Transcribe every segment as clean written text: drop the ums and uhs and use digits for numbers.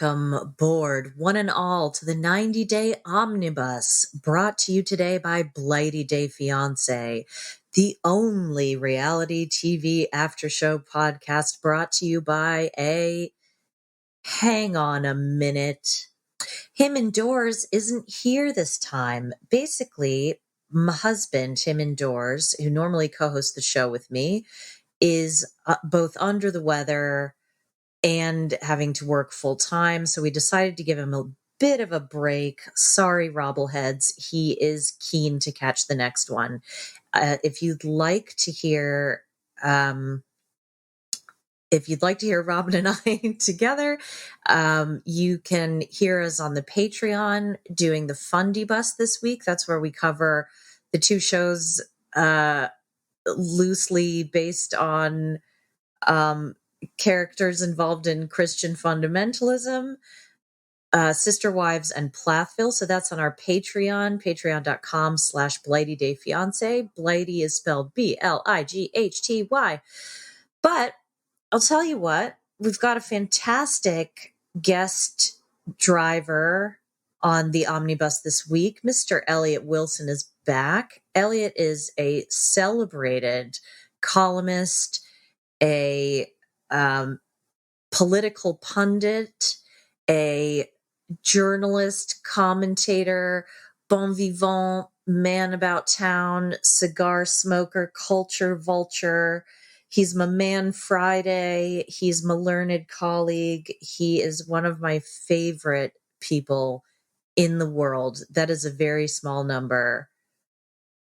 Welcome aboard, one and all, to the 90-Day Omnibus, brought to you today by Blighty Day Fiancé, the only reality TV after-show podcast brought to you by hang on a minute. Him Indoors isn't here this time. Basically, my husband, Him Indoors, who normally co-hosts the show with me, is both under the weather and having to work full time. So we decided to give him a bit of a break. Sorry, Robbleheads. He is keen to catch the next one. If you'd like to hear Robin and I together, you can hear us on the Patreon doing the Fundibus this week. That's where we cover the two shows loosely based on characters involved in Christian fundamentalism, Sister Wives and Plathville. So that's on our Patreon, patreon.com/BlightyDayFiancé. Blighty is spelled Blighty. But I'll tell you what, we've got a fantastic guest driver on the Omnibus this week. Mr. Eliot Wilson is back. Eliot is a celebrated columnist, a political pundit, a journalist, commentator, bon vivant, man about town, cigar smoker, culture vulture. He's my man Friday. He's my learned colleague. He is one of my favorite people in the world. That is a very small number.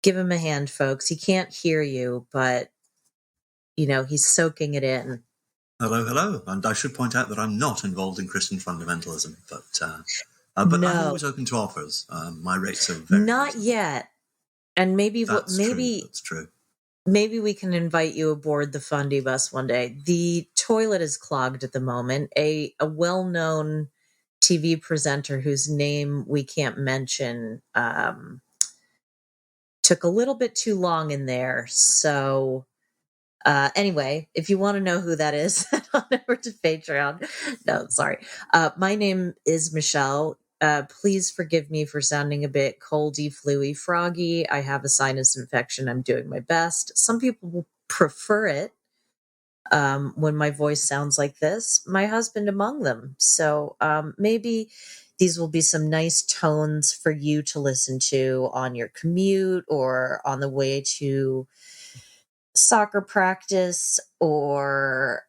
Give him a hand, folks. He can't hear you, but he's soaking it in. Hello. And I should point out that I'm not involved in Christian fundamentalism, but No. I'm always open to offers. My rates are very not reasonable. yet. And That's true. Maybe we can invite you aboard the Fundibus one day. The toilet is clogged at the moment. A well-known TV presenter whose name we can't mention took a little bit too long in there. So anyway, if you want to know who that is, head on over to Patreon. No, sorry. My name is Michelle. Please forgive me for sounding a bit coldy, fluey, froggy. I have a sinus infection. I'm doing my best. Some people will prefer it when my voice sounds like this. My husband among them. So maybe these will be some nice tones for you to listen to on your commute or on the way to soccer practice or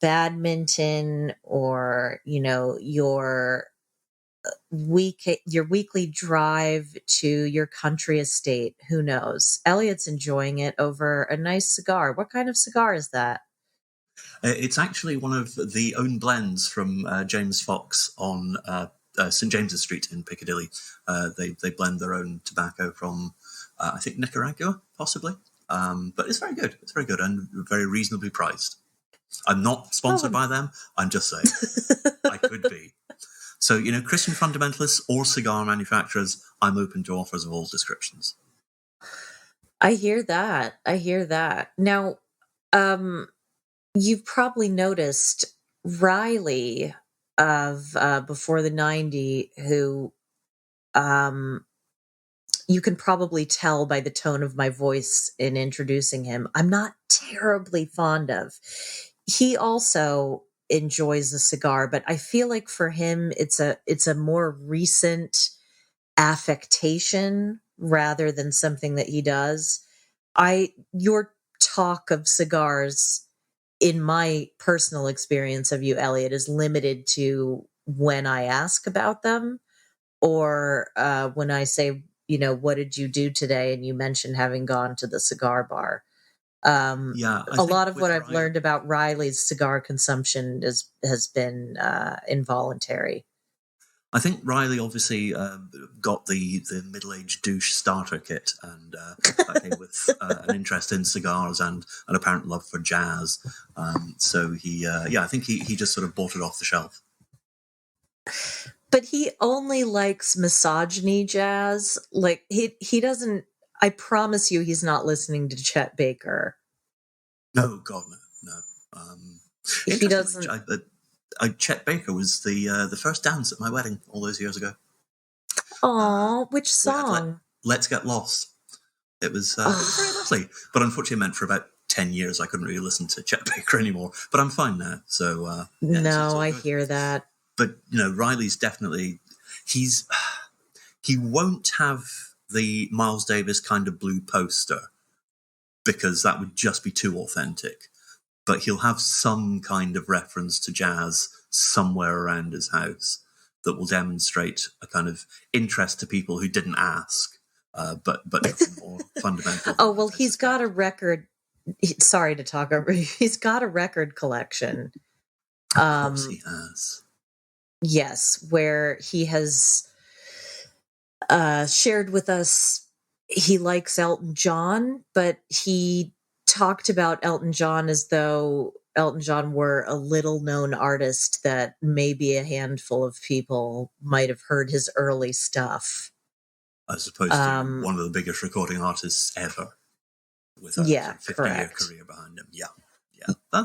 badminton or your weekly drive to your country estate. Who knows? Elliot's enjoying it over a nice cigar. What kind of cigar is that? It's actually one of the own blends from James Fox on St James's Street in Piccadilly. They blend their own tobacco from I think Nicaragua, possibly. But it's very good. It's very good and very reasonably priced. I'm not sponsored by them. I'm just saying. I could be. So, Christian fundamentalists or cigar manufacturers, I'm open to offers of all descriptions. I hear that. Now, you've probably noticed Riley of Before the 90, who you can probably tell by the tone of my voice in introducing him, I'm not terribly fond of. He also enjoys a cigar, but I feel like for him, it's a more recent affectation rather than something that he does. Your talk of cigars, in my personal experience of you, Elliot, is limited to when I ask about them or when I say, what did you do today? And you mentioned having gone to the cigar bar. A lot of what I've learned about Riley's cigar consumption has been involuntary. I think Riley obviously got the middle-aged douche starter kit, and that came with an interest in cigars and an apparent love for jazz. So he, I think he just sort of bought it off the shelf. But he only likes misogyny jazz. Like he doesn't. I promise you, he's not listening to Chet Baker. No, God, no. He doesn't. Chet Baker was the first dance at my wedding all those years ago. Which song? Let's Get Lost. It was very lovely, but unfortunately, meant for about 10 years I couldn't really listen to Chet Baker anymore. But I'm fine now, so no, I hear that. But Riley's definitely he won't have the Miles Davis kind of blue poster because that would just be too authentic. But he'll have some kind of reference to jazz somewhere around his house that will demonstrate a kind of interest to people who didn't ask, but more fundamental. Oh, well, he's got a record. Sorry to talk over you. He's got a record collection. Of course he has. Yes, where he has shared with us he likes Elton John, but he talked about Elton John as though Elton John were a little-known artist that maybe a handful of people might have heard his early stuff. As opposed to one of the biggest recording artists ever. With a 50-year career behind him. Yeah.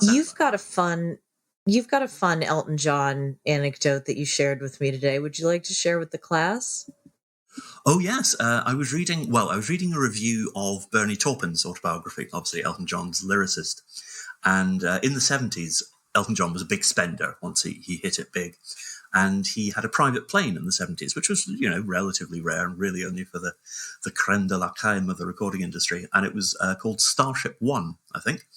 You've got a fun Elton John anecdote that you shared with me today. Would you like to share with the class? Oh yes, I was reading a review of Bernie Taupin's autobiography, obviously Elton John's lyricist. And in the 70s, Elton John was a big spender once he hit it big. And he had a private plane in the 70s, which was, relatively rare and really only for the creme de la creme of the recording industry. And it was called Starship One, I think.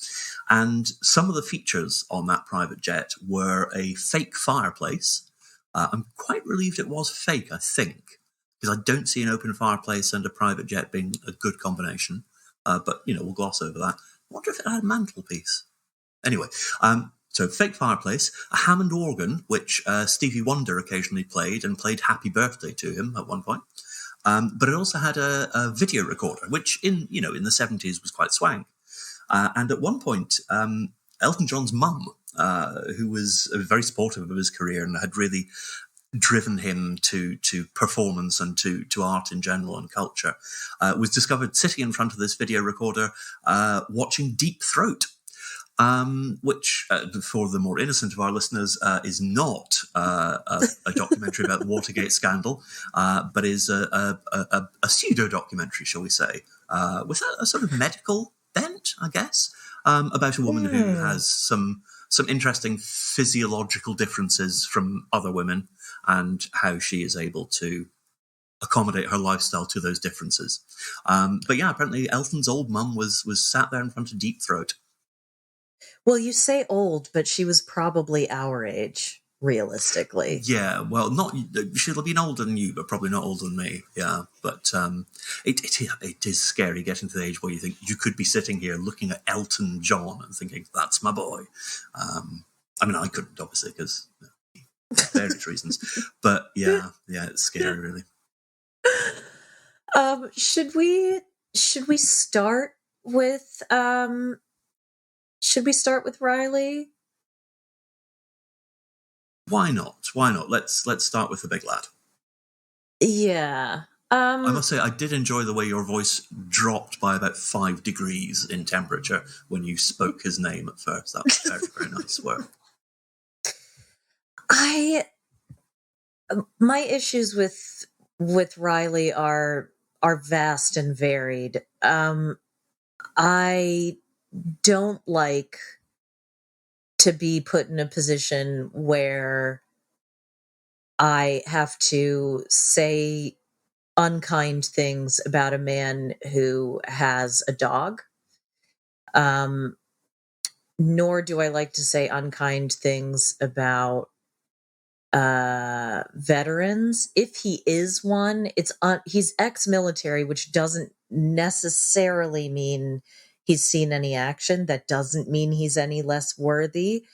And some of the features on that private jet were a fake fireplace. I'm quite relieved it was fake, I think, because I don't see an open fireplace and a private jet being a good combination. But, we'll gloss over that. I wonder if it had a mantelpiece. Anyway, so fake fireplace, a Hammond organ, which Stevie Wonder occasionally played and played Happy Birthday to him at one point. But it also had a video recorder, which in the 70s was quite swank. And at one point, Elton John's mum, who was very supportive of his career and had really driven him to performance and to art in general and culture, was discovered sitting in front of this video recorder watching Deep Throat. Which, for the more innocent of our listeners, is not a documentary about the Watergate scandal, but is a pseudo-documentary, shall we say, with a sort of medical bent, I guess, about a woman who has some interesting physiological differences from other women and how she is able to accommodate her lifestyle to those differences. But yeah, apparently Elton's old mum was sat there in front of Deep Throat. Well, you say old, but she was probably our age, realistically. Yeah, well, she'll have been older than you, but probably not older than me. Yeah, but it is scary getting to the age where you think you could be sitting here looking at Elton John and thinking, that's my boy. I mean, I couldn't, obviously, because various reasons. But yeah, it's scary, really. Should we start with Riley? Why not? Let's start with the big lad. Yeah. I must say, I did enjoy the way your voice dropped by about 5 degrees in temperature when you spoke his name at first. That was very, very nice work. My issues with Riley are vast and varied. I don't like to be put in a position where I have to say unkind things about a man who has a dog. Nor do I like to say unkind things about veterans. If he is one, he's ex-military, which doesn't necessarily mean he's seen any action. That doesn't mean he's any less worthy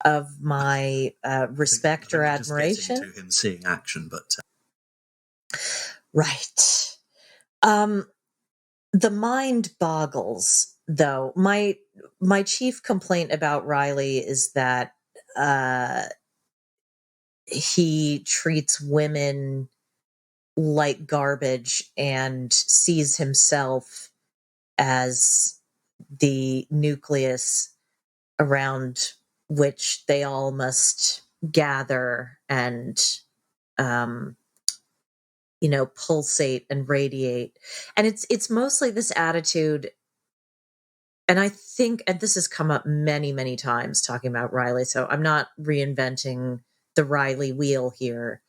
of my respect or admiration. To him seeing action, but right. The mind boggles, though. My chief complaint about Riley is that he treats women like garbage and sees himself as the nucleus around which they all must gather and, pulsate and radiate. And it's mostly this attitude. And I think, and this has come up many, many times talking about Riley, so I'm not reinventing the Riley wheel here,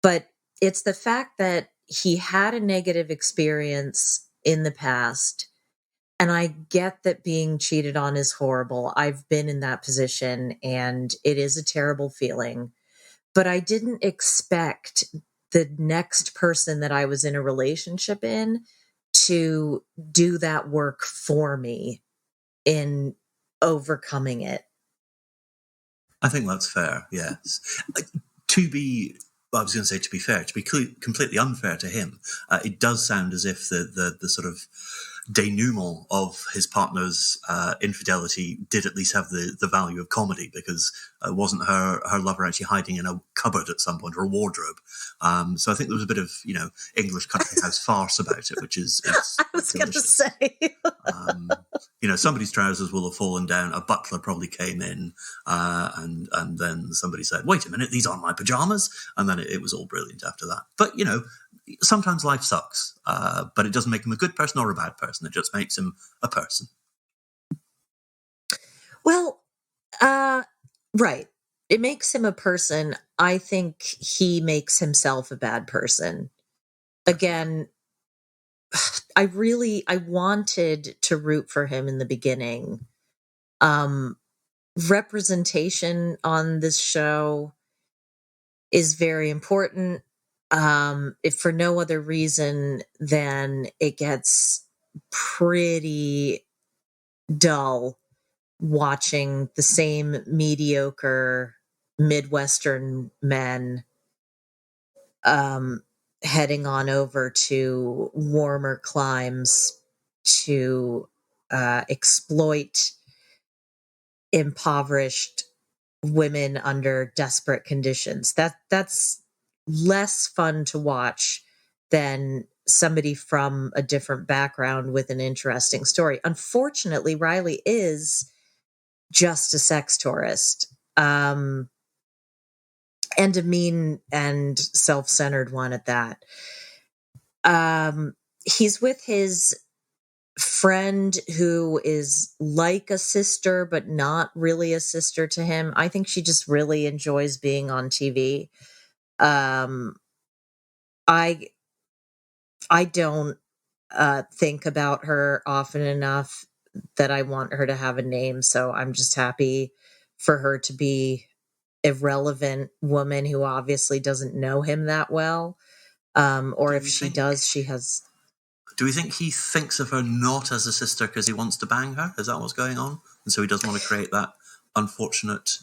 but it's the fact that he had a negative experience in the past. And I get that being cheated on is horrible. I've been in that position and it is a terrible feeling. But I didn't expect the next person that I was in a relationship in to do that work for me in overcoming it. I think that's fair, yes. To be fair, to be completely unfair to him, it does sound as if the sort of denouement of his partner's infidelity did at least have the value of comedy, because it wasn't her lover actually hiding in a cupboard at some point, or a wardrobe. So I think there was a bit of, English country house farce about it, which is I was going to say. Somebody's trousers will have fallen down. A butler probably came in, and then somebody said, "Wait a minute, these aren't my pajamas," and then it was all brilliant after that. But sometimes life sucks, but it doesn't make him a good person or a bad person. It just makes him a person. Well, right. It makes him a person. I think he makes himself a bad person. Again, I wanted to root for him in the beginning. Representation on this show is very important. If for no other reason than it gets pretty dull watching the same mediocre Midwestern men heading on over to warmer climes to exploit impoverished women under desperate conditions. That's less fun to watch than somebody from a different background with an interesting story. Unfortunately, Riley is just a sex tourist. And a mean and self-centered one at that. He's with his friend who is like a sister, but not really a sister to him. I think she just really enjoys being on TV. I don't think about her often enough that I want her to have a name. So I'm just happy for her to be a relevant woman who obviously doesn't know him that well. Or if she does, she has... Do we think he thinks of her not as a sister because he wants to bang her? Is that what's going on? And so he doesn't want to create that unfortunate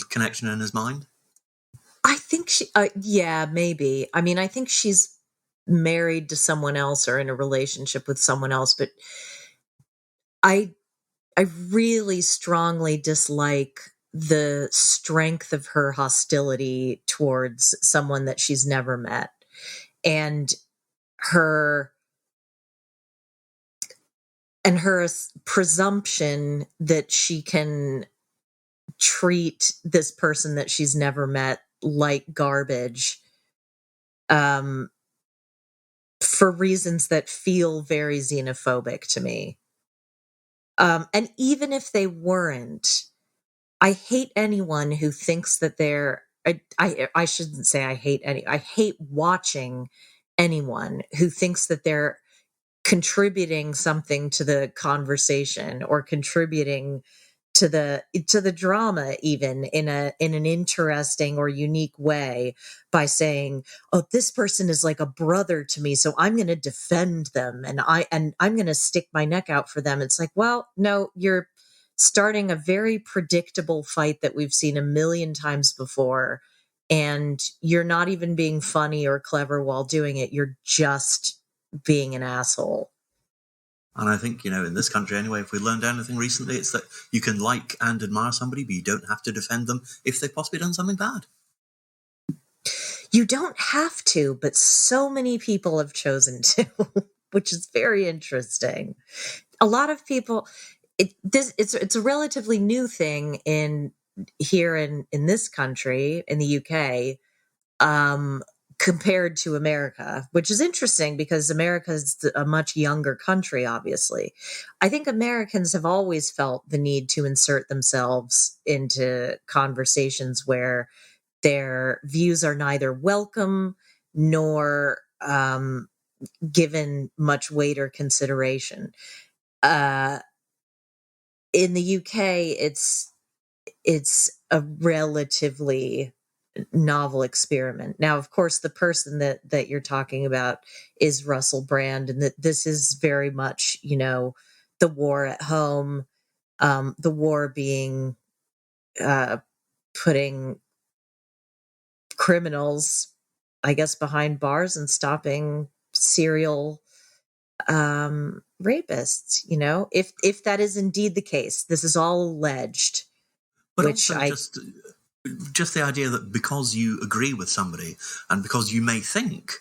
connection in his mind? I think she... yeah, maybe. I mean, I think she's married to someone else or in a relationship with someone else, but I really strongly dislike the strength of her hostility towards someone that she's never met, and her presumption that she can treat this person that she's never met like garbage, for reasons that feel very xenophobic to me. And even if they weren't, I hate anyone who thinks that they're... I shouldn't say I hate any. I hate watching anyone who thinks that they're contributing something to the conversation or contributing to the drama, even in an interesting or unique way, by saying, "Oh, this person is like a brother to me, so I'm going to defend them and I'm going to stick my neck out for them." It's like, well, no, you're starting a very predictable fight that we've seen a million times before, and you're not even being funny or clever while doing it. You're just being an asshole. And I think, in this country anyway, if we learned anything recently, it's that you can like and admire somebody, but you don't have to defend them if they've possibly done something bad. You don't have to, but so many people have chosen to, which is very interesting. A lot of people... It's a relatively new thing in here in this country, in the UK, compared to America, which is interesting because America is a much younger country, obviously. I think Americans have always felt the need to insert themselves into conversations where their views are neither welcome nor given much weight or consideration. In the UK, it's a relatively novel experiment. Now, of course, the person that you're talking about is Russell Brand, and that this is very much, the war at home, the war being putting criminals, I guess, behind bars and stopping serial rapists. If that is indeed the case, this is all alleged. But also just the idea that because you agree with somebody and because you may think,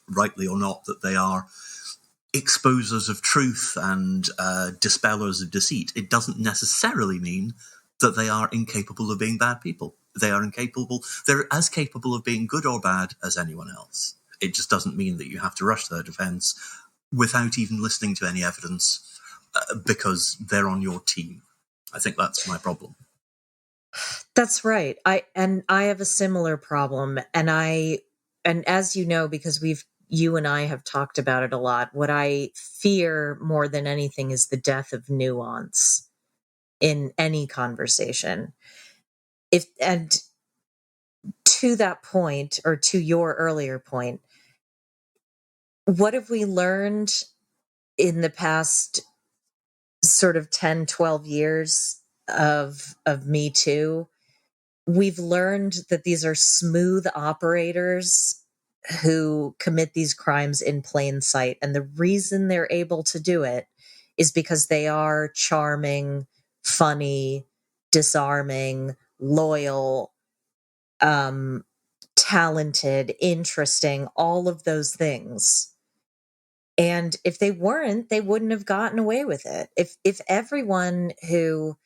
rightly or not, that they are exposers of truth and dispellers of deceit, it doesn't necessarily mean that they are incapable of being bad people. They're as capable of being good or bad as anyone else. It just doesn't mean that you have to rush to their defense without even listening to any evidence because they're on your team. I think that's my problem. That's right. I have a similar problem, and as you know, because you and I have talked about it a lot, what I fear more than anything is the death of nuance in any conversation. And to that point, or to your earlier point, what have we learned in the past sort of 10, 12 years of Me Too? We've learned that these are smooth operators who commit these crimes in plain sight. And the reason they're able to do it is because they are charming, funny, disarming, loyal, talented, interesting, all of those things. And if they weren't, they wouldn't have gotten away with it. If everyone who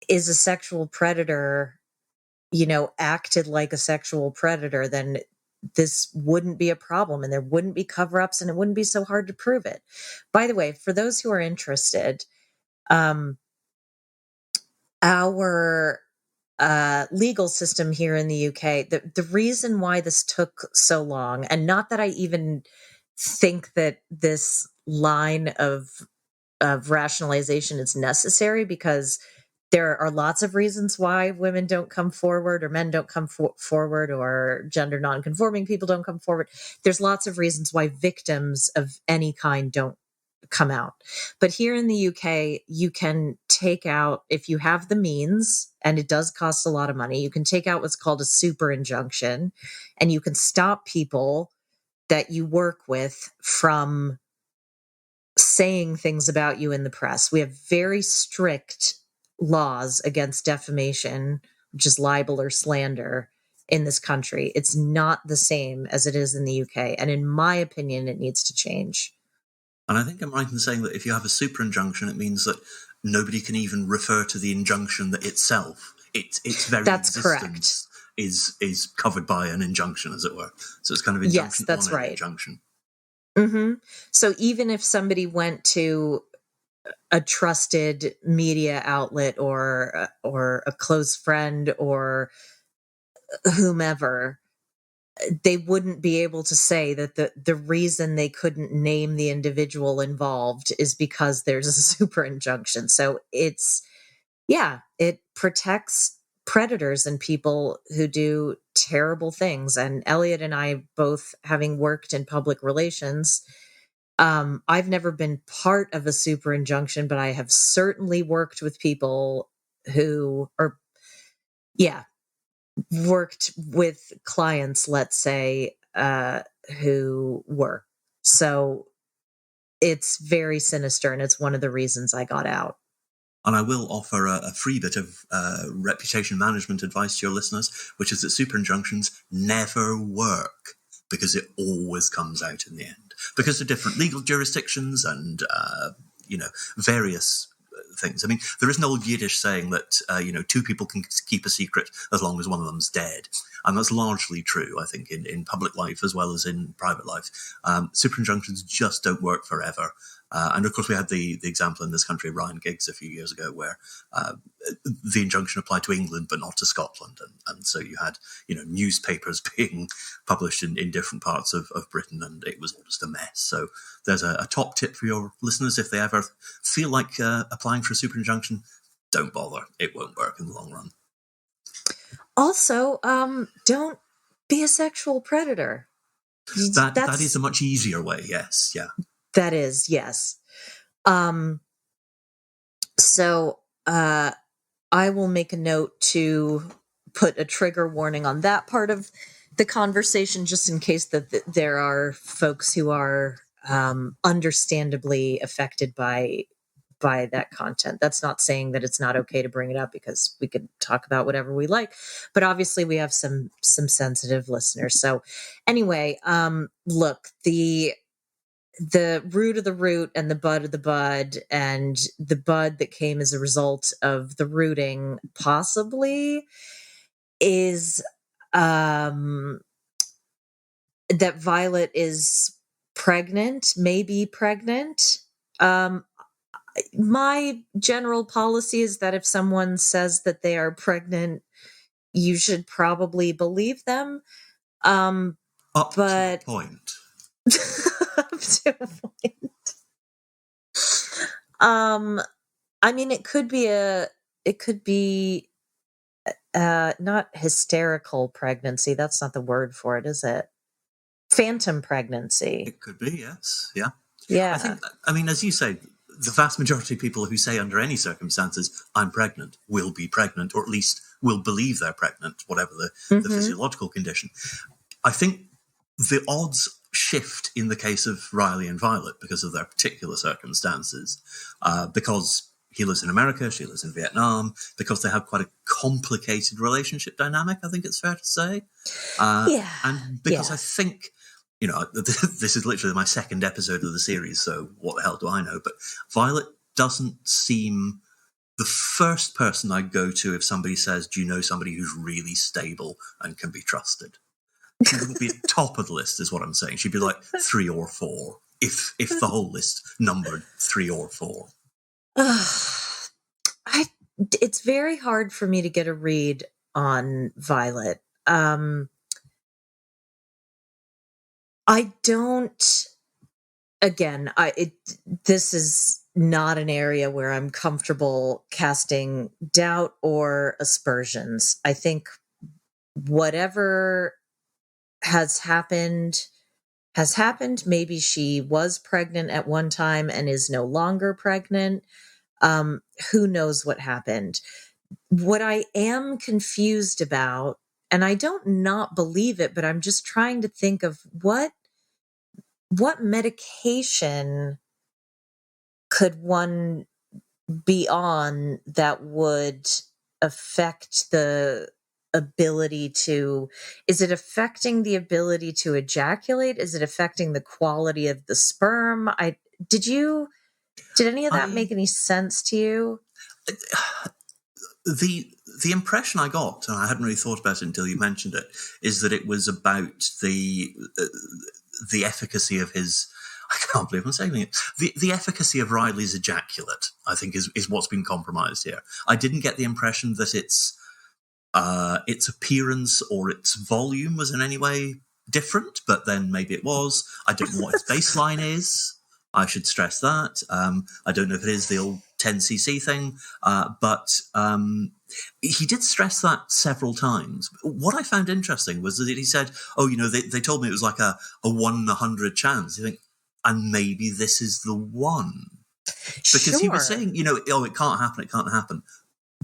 is a sexual predator acted like a sexual predator, then this wouldn't be a problem and there wouldn't be cover-ups and it wouldn't be so hard to prove it. By the way, for those who are interested, our legal system here in the UK, the reason why this took so long, and not that I even think that this line of rationalization is necessary, because there are lots of reasons why women don't come forward, or men don't come forward, or gender nonconforming people don't come forward. There's lots of reasons why victims of any kind don't come out. But here in the UK, you can take out, if you have the means, and it does cost a lot of money, you can take out what's called a super injunction, and you can stop people that you work with from saying things about you in the press. We have very strict laws against defamation, which is libel or slander, in this country. It's not the same as it is in the UK. And in my opinion, it needs to change. And I think I'm right in saying that if you have a super injunction, it means that nobody can even refer to the injunction itself. Its very That's existence correct. is covered by an injunction, as it were. So it's kind of injunction Yes, that's on an right. injunction. Mm-hmm. So even if somebody went to a trusted media outlet or a close friend or whomever, they wouldn't be able to say that the reason they couldn't name the individual involved is because there's a super injunction. So it protects predators and people who do terrible things. And Eliot and I, both having worked in public relations, I've never been part of a super injunction, but I have certainly worked with people who worked with clients, let's say, who were. So it's very sinister, and it's one of the reasons I got out. And I will offer a free bit of reputation management advice to your listeners, which is that super injunctions never work, because it always comes out in the end. Because of different legal jurisdictions and, various things. I mean, there is an old Yiddish saying that, two people can keep a secret as long as one of them's dead. And that's largely true, I think, in public life as well as in private life. Super injunctions just don't work forever. And of course, we had the example in this country of Ryan Giggs a few years ago, where the injunction applied to England but not to Scotland, and so you had newspapers being published in different parts of Britain, and it was just a mess. So there's a top tip for your listeners: if they ever feel like applying for a super injunction, don't bother; it won't work in the long run. Also, don't be a sexual predator. That is a much easier way. Yes, yeah. That is, yes. So I will make a note to put a trigger warning on that part of the conversation, just in case that there are folks who are understandably affected by that content. That's not saying that it's not okay to bring it up, because we could talk about whatever we like, but obviously we have some sensitive listeners. So anyway, look, the root of the root and the bud of the bud, and the bud that came as a result of the rooting possibly is that Violet is pregnant, maybe pregnant. My general policy is that if someone says that they are pregnant, you should probably believe them. Up to a point. Up to a point. I mean, it could be not hysterical pregnancy. That's not the word for it, is it? Phantom pregnancy. It could be, yes. Yeah. Yeah. I mean, as you say, the vast majority of people who say under any circumstances, I'm pregnant, will be pregnant, or at least will believe they're pregnant, whatever the physiological condition. I think the odds shift in the case of Riley and Violet because of their particular circumstances, because he lives in America, she lives in Vietnam, because they have quite a complicated relationship dynamic, I think it's fair to say. And because I think, this is literally my second episode of the series, so what the hell do I know? But Violet doesn't seem the first person I'd go to if somebody says, do you know somebody who's really stable and can be trusted? She wouldn't be top of the list, is what I'm saying. She'd be like 3 or 4, if the whole list numbered 3 or 4. It's very hard for me to get a read on Violet. I don't. Again, this is not an area where I'm comfortable casting doubt or aspersions. I think whatever has happened has happened. Maybe she was pregnant at one time and is no longer pregnant. Who knows what happened? What I am confused about, and I don't not believe it, but I'm just trying to think of what medication could one be on that would affect the ability to, is it affecting the ability to ejaculate? Is it affecting the quality of the sperm? Did any of that make any sense to you? The impression I got, and I hadn't really thought about it until you mentioned it, is that it was about the efficacy of his. I can't believe I'm saying it. The efficacy of Riley's ejaculate, I think, is what's been compromised here. I didn't get the impression that its appearance or its volume was in any way different, but then maybe it was. I don't know what its baseline is. I should stress that. I don't know if it is the old 10cc thing, but he did stress that several times. What I found interesting was that he said, they told me it was like a 1 in 100 chance. You think, and maybe this is the one. Because he was saying, it can't happen.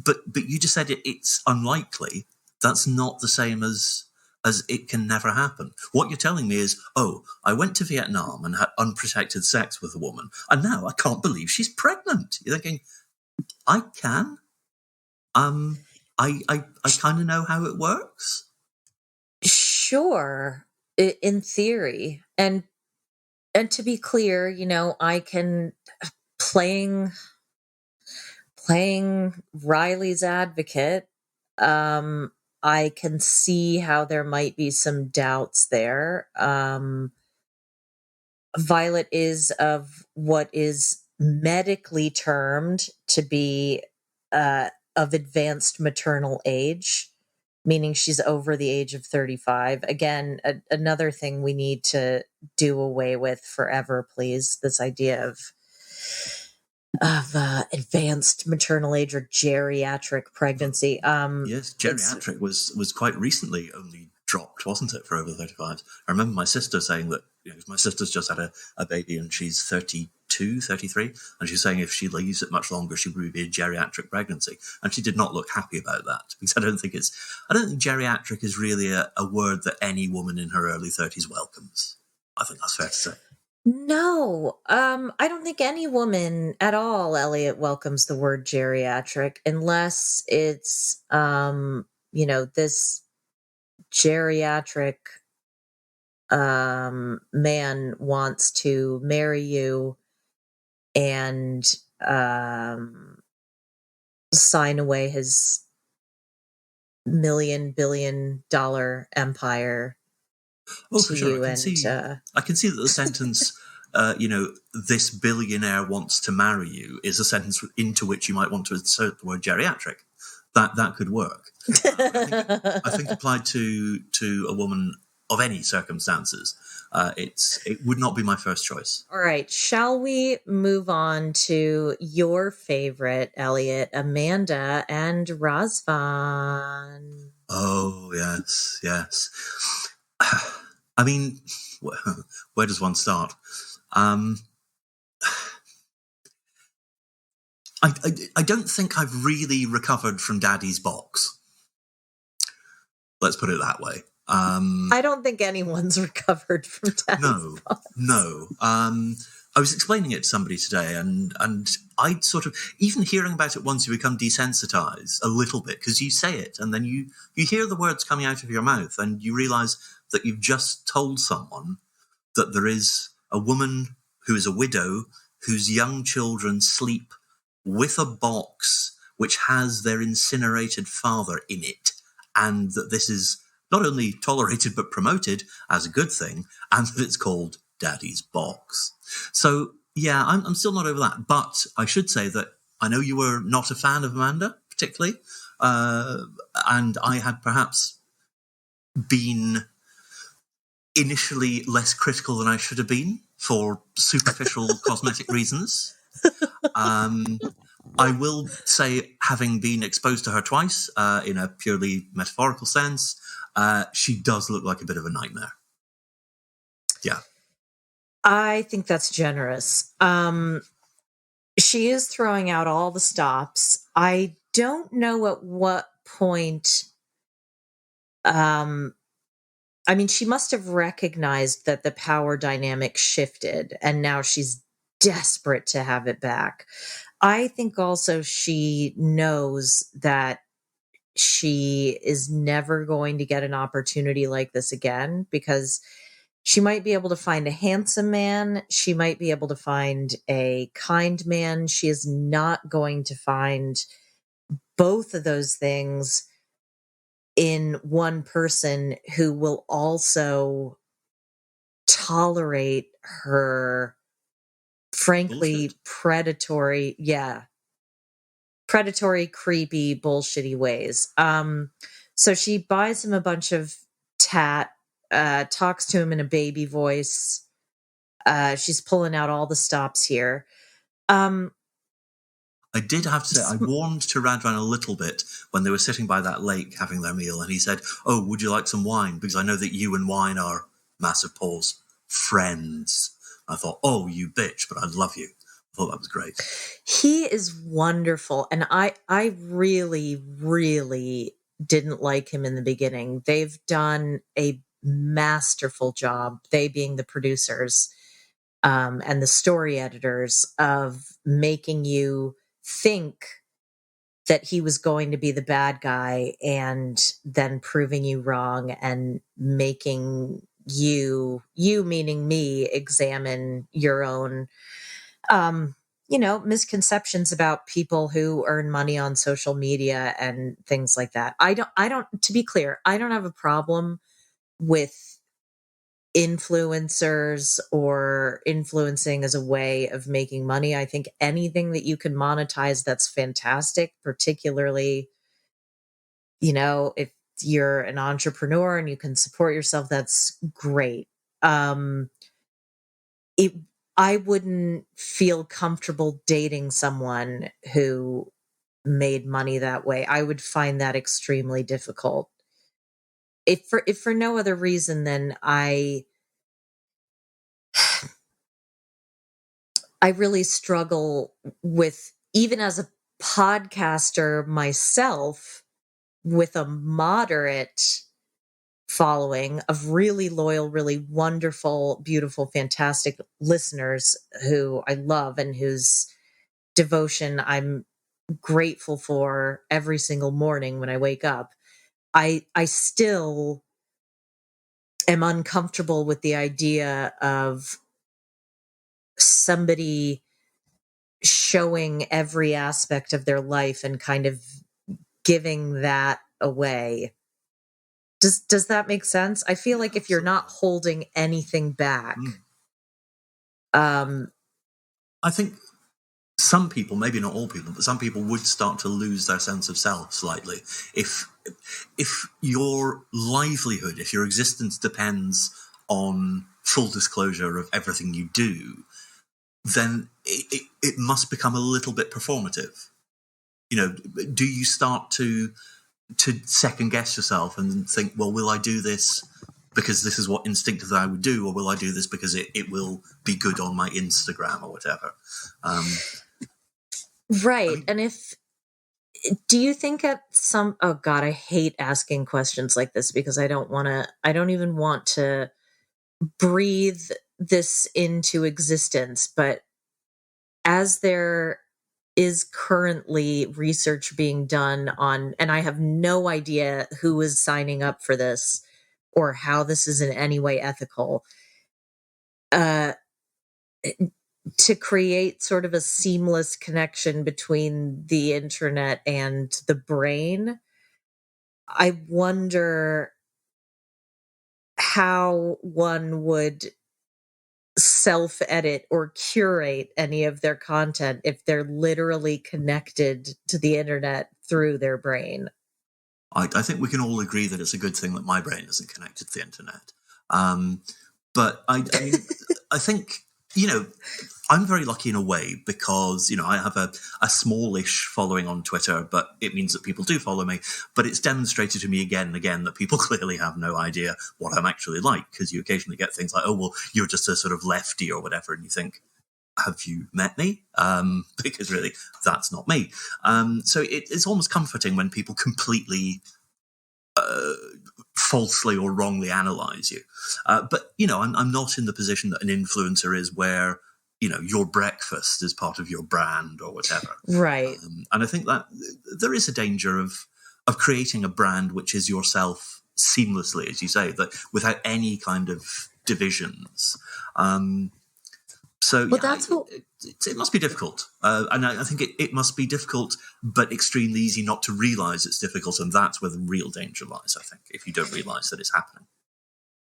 But you just said it's unlikely. That's not the same as it can never happen. What you're telling me is, I went to Vietnam and had unprotected sex with a woman, and now I can't believe she's pregnant. You're thinking, I can. I kind of know how it works. Sure, in theory, and to be clear, I can playing playing Riley's advocate, I can see how there might be some doubts there. Violet is of what is medically termed to be of advanced maternal age, meaning she's over the age of 35. Again, another thing we need to do away with forever, please. This idea of advanced maternal age or geriatric pregnancy. Yes, geriatric was quite recently only dropped, wasn't it, for over 35? I remember my sister saying that, my sister's just had a baby and she's 32, 33, and she's saying if she leaves it much longer, she would be a geriatric pregnancy. And she did not look happy about that, because I don't think geriatric is really a word that any woman in her early 30s welcomes. I think that's fair to say. No, I don't think any woman at all, Eliot, welcomes the word geriatric unless it's, this geriatric man wants to marry you and sign away his $1 billion empire. Oh, for sure. I can see that the sentence, this billionaire wants to marry you, is a sentence into which you might want to insert the word geriatric. That could work. I think applied to a woman of any circumstances, it would not be my first choice. All right. Shall we move on to your favorite, Eliot, Amanda and Razvan? Oh, yes. I mean, where does one start? I don't think I've really recovered from Daddy's box. Let's put it that way. I don't think anyone's recovered from Daddy's box. No. I was explaining it to somebody today, and I'd sort of, even hearing about it once, you become desensitized a little bit, because you say it, and then you hear the words coming out of your mouth, and you realize that you've just told someone that there is a woman who is a widow whose young children sleep with a box which has their incinerated father in it, and that this is not only tolerated but promoted as a good thing, and that it's called Daddy's box. So, yeah, I'm still not over that. But I should say that I know you were not a fan of Amanda, particularly, and I had perhaps been initially less critical than I should have been for superficial cosmetic reasons. I will say, having been exposed to her twice, in a purely metaphorical sense, she does look like a bit of a nightmare. Yeah. I think that's generous. She is throwing out all the stops. I don't know at what point. She must have recognized that the power dynamic shifted, and now she's desperate to have it back. I think also she knows that she is never going to get an opportunity like this again, because she might be able to find a handsome man. She might be able to find a kind man. She is not going to find both of those things in one person who will also tolerate her, frankly, predatory, creepy, bullshitty ways. So she buys him a bunch of tat, talks to him in a baby voice. She's pulling out all the stops here. I did have to say, I warmed to Radvan a little bit when they were sitting by that lake having their meal, and he said, "Oh, would you like some wine? Because I know that you and wine are," massive pause, "friends." I thought, "Oh, you bitch, but I love you." I thought that was great. He is wonderful, and I really, really didn't like him in the beginning. They've done a masterful job, they being the producers and the story editors, of making you think that he was going to be the bad guy and then proving you wrong and making you meaning me, examine your own misconceptions about people who earn money on social media and things like that. To be clear, I don't have a problem with influencers or influencing as a way of making money. I think anything that you can monetize, that's fantastic, particularly, if you're an entrepreneur and you can support yourself, that's great. It, I wouldn't feel comfortable dating someone who made money that way. I would find that extremely difficult. If for no other reason than I really struggle with, even as a podcaster myself, with a moderate following of really loyal, really wonderful, beautiful, fantastic listeners who I love and whose devotion I'm grateful for every single morning when I wake up. I still am uncomfortable with the idea of somebody showing every aspect of their life and kind of giving that away. Does that make sense? I feel like if you're not holding anything back, I think some people, maybe not all people, but some people would start to lose their sense of self slightly if your livelihood, if your existence depends on full disclosure of everything you do, then it must become a little bit performative. Do you start to second guess yourself and think, well, will I do this because this is what instinctively I would do, or will I do this because it will be good on my Instagram or whatever? Right. And do you think oh God, I hate asking questions like this because I don't even want to breathe this into existence. But as there is currently research being done on, and I have no idea who is signing up for this or how this is in any way ethical, to create sort of a seamless connection between the internet and the brain. I wonder how one would self-edit or curate any of their content if they're literally connected to the internet through their brain. I think we can all agree that it's a good thing that my brain isn't connected to the internet. But I mean, I think, I'm very lucky in a way because, I have a smallish following on Twitter, but it means that people do follow me. But it's demonstrated to me again and again that people clearly have no idea what I'm actually like, because you occasionally get things like, oh, well, you're just a sort of lefty or whatever. And you think, have you met me? Because really, that's not me. So it's almost comforting when people completely falsely or wrongly analyze you. But, I'm not in the position that an influencer is where, your breakfast is part of your brand or whatever. Right. And I think that there is a danger of creating a brand which is yourself seamlessly, as you say, that without any kind of divisions. So, that's it must be difficult. And I think it must be difficult, but extremely easy not to realize it's difficult. And that's where the real danger lies, I think, if you don't realize that it's happening.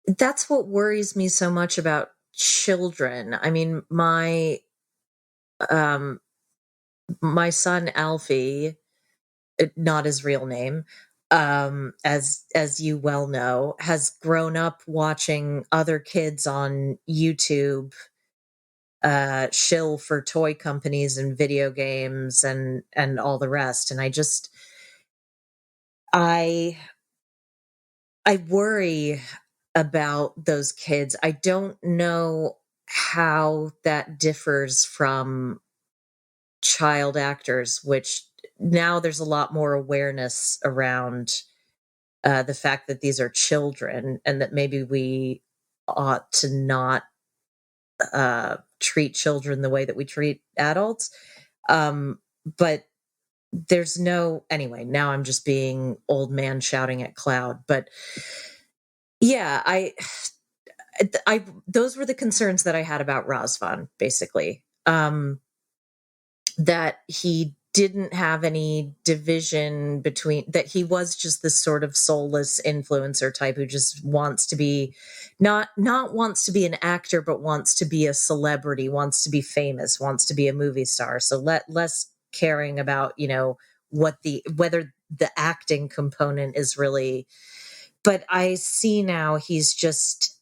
That's what worries me so much about children. I mean, my son Alfie, not his real name, as you well know, has grown up watching other kids on YouTube shill for toy companies and video games and all the rest. And I worry about those kids. I don't know how that differs from child actors, which now there's a lot more awareness around the fact that these are children and that maybe we ought to not treat children the way that we treat adults. But there's anyway, now I'm just being old man shouting at cloud. But yeah, I those were the concerns that I had about Razvan, basically. that he didn't have any division between, that he was just this sort of soulless influencer type who just wants to be not wants to be an actor, but wants to be a celebrity, wants to be famous, wants to be a movie star. So less caring about, whether the acting component is really, but I see now he's just,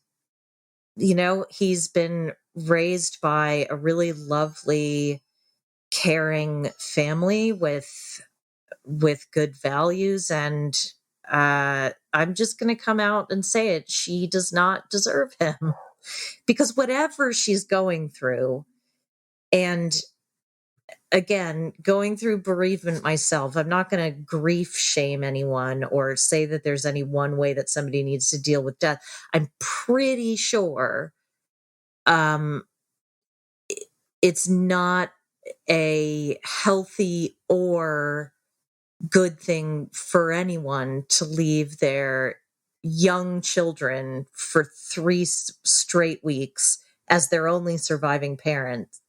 he's been raised by a really lovely, caring family with good values, and I'm just going to come out and say it. She does not deserve him because whatever she's going through, and again, going through bereavement myself, I'm not going to grief shame anyone or say that there's any one way that somebody needs to deal with death. I'm pretty sure it's not a healthy or good thing for anyone to leave their young children for 3 straight weeks as their only surviving parents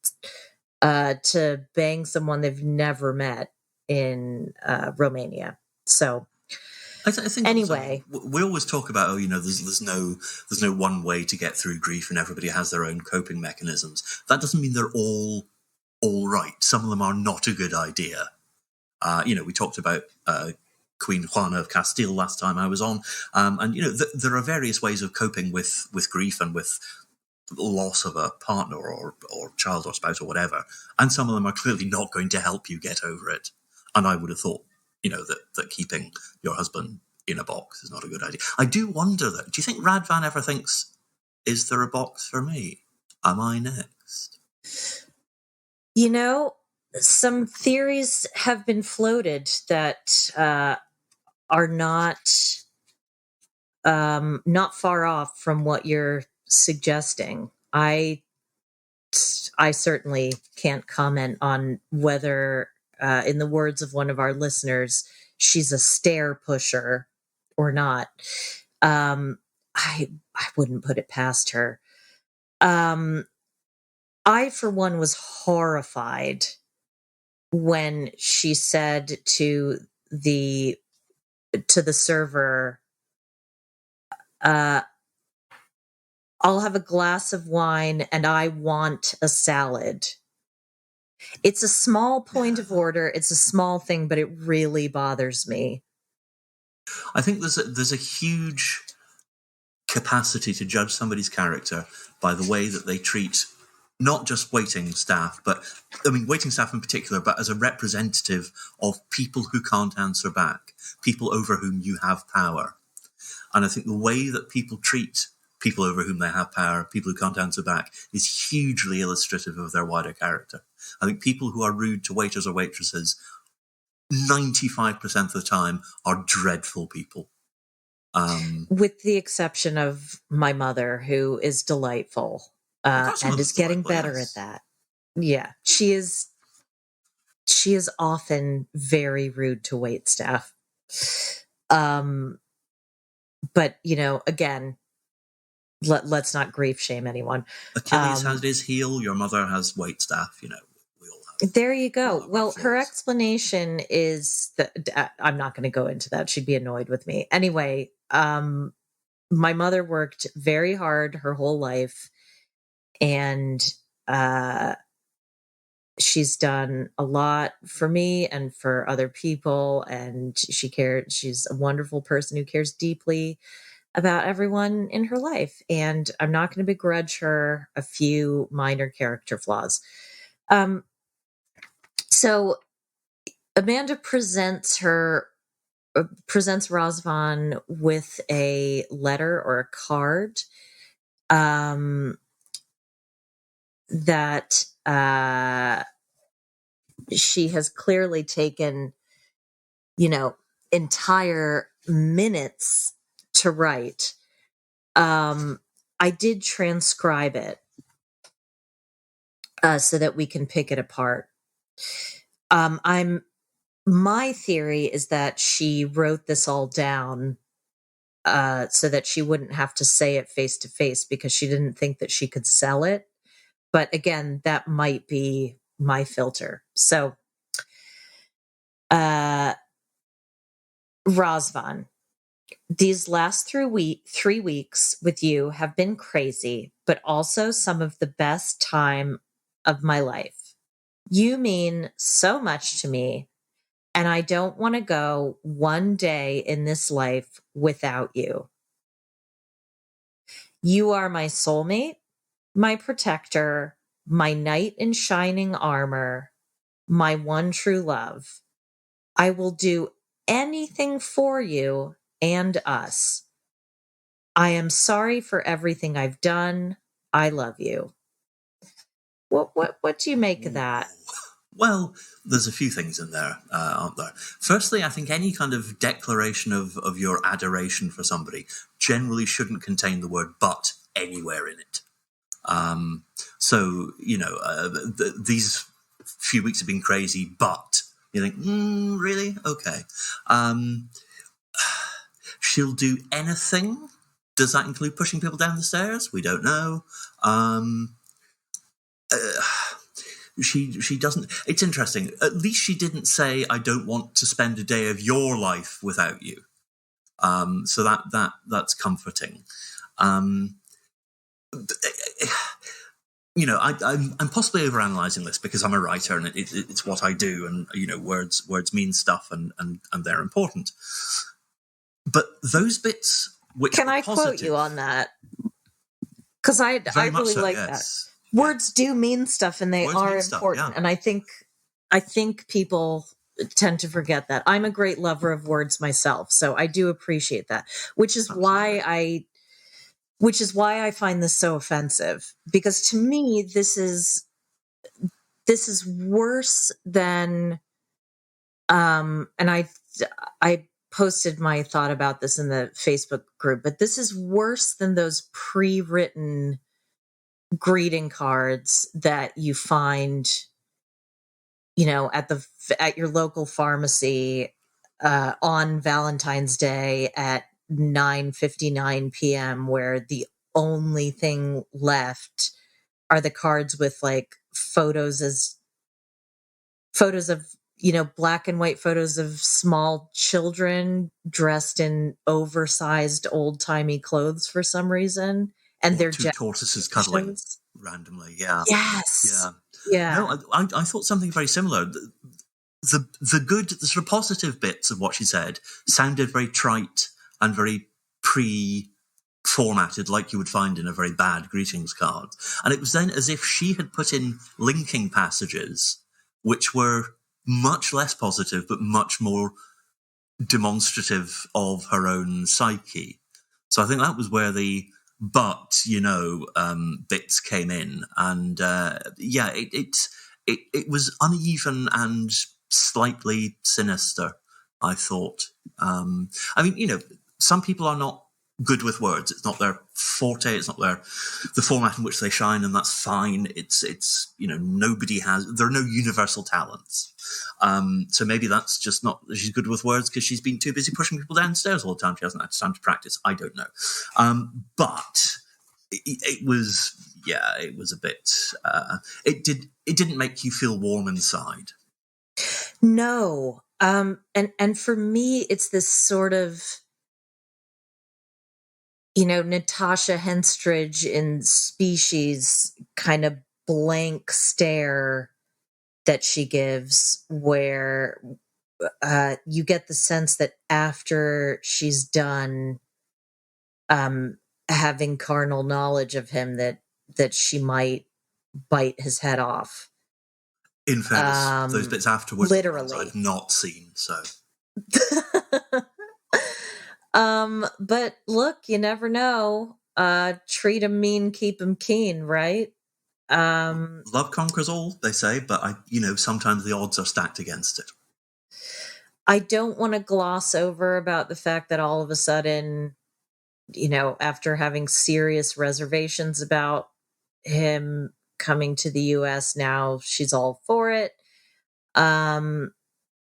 to bang someone they've never met in Romania. So I think anyway, also, we always talk about, there's no one way to get through grief, and everybody has their own coping mechanisms. That doesn't mean they're all right. Some of them are not a good idea. We talked about Queen Juana of Castile last time I was on, and there are various ways of coping with grief and with loss of a partner or child or spouse or whatever, and some of them are clearly not going to help you get over it. And I would have thought, that keeping your husband in a box is not a good idea. I do wonder, though, do you think Radvan ever thinks, is there a box for me? Am I next? Some theories have been floated that are not far off from what you're suggesting. I certainly can't comment on whether, in the words of one of our listeners, she's a stair pusher or not. I wouldn't put it past her. I, for one, was horrified when she said to the server, I'll have a glass of wine and I want a salad. It's a small point of order. It's a small thing, but it really bothers me. I think there's a huge capacity to judge somebody's character by the way that they treat not just waiting staff, but waiting staff in particular, but as a representative of people who can't answer back, people over whom you have power. And I think the way that people treat people over whom they have power, people who can't answer back, is hugely illustrative of their wider character. I think people who are rude to waiters or waitresses 95% of the time are dreadful people. With the exception of my mother, who is delightful and is getting better at that. Yeah, she is often very rude to waitstaff. But again, let's not grief shame anyone. Achilles has his heel. Your mother has waitstaff. We all have. There you go. Well, her explanation is that I'm not going to go into that. She'd be annoyed with me anyway. My mother worked very hard her whole life, and she's done a lot for me and for other people, and she's a wonderful person who cares deeply about everyone in her life, and I'm not going to begrudge her a few minor character flaws. So Amanda presents Razvan with a letter or a card that she has clearly taken, entire minutes to write. I did transcribe it so that we can pick it apart. My theory is that she wrote this all down so that she wouldn't have to say it face to face because she didn't think that she could sell it. But again, that might be my filter. So, Razvan, these last 3 weeks with you have been crazy, but also some of the best time of my life. You mean so much to me, and I don't want to go one day in this life without you. You are my soulmate, my protector, my knight in shining armor, my one true love. I will do anything for you and us. I am sorry for everything I've done. I love you. What do you make of that? Well, there's a few things in there, aren't there? Firstly, I think any kind of declaration of your adoration for somebody generally shouldn't contain the word "but" anywhere in it. So, these few weeks have been crazy, but you think, really? Okay. She'll do anything. Does that include pushing people down the stairs? We don't know. She doesn't. It's interesting. At least she didn't say, "I don't want to spend a day of your life without you." So that's comforting. I'm possibly overanalyzing this because I'm a writer and it's what I do, and words mean stuff and they're important. But those bits which can I quote you on that? Because I really like that. Words do mean stuff, and they are important. And I think people tend to forget that. I'm a great lover of words myself, so I do appreciate that. Which is why I find this so offensive, because to me this is worse than and I posted my thought about this in the Facebook group, but this is worse than those pre-written greeting cards that you find, at your local pharmacy on Valentine's Day at 9:59 p.m., where the only thing left are the cards with like photos of black and white photos of small children dressed in oversized old-timey clothes for some reason, and they're two tortoises cuddling randomly. Yeah. Yes. Yeah. No, I thought something very similar. The good, the sort of positive bits of what she said sounded very trite and very pre-formatted, like you would find in a very bad greetings card. And it was then as if she had put in linking passages which were much less positive, but much more demonstrative of her own psyche. So I think that was where the bits came in. And it was uneven and slightly sinister, I thought. Some people are not good with words. It's not their forte. It's not the format in which they shine, and that's fine. It's there are no universal talents. So maybe that's just not that she's good with words because she's been too busy pushing people downstairs all the time. She hasn't had time to practice. I don't know. But it was a bit. It didn't make you feel warm inside. No. And for me, it's this sort of, Natasha Henstridge in Species kind of blank stare that she gives, where you get the sense that after she's done having carnal knowledge of him, that she might bite his head off. In fairness, those bits afterwards, literally, I've not seen. So, but look, you never know. Treat him mean, keep him keen, right? Love conquers all, they say, but sometimes the odds are stacked against it. I don't want to gloss over about the fact that all of a sudden, after having serious reservations about him coming to the US, now she's all for it. Or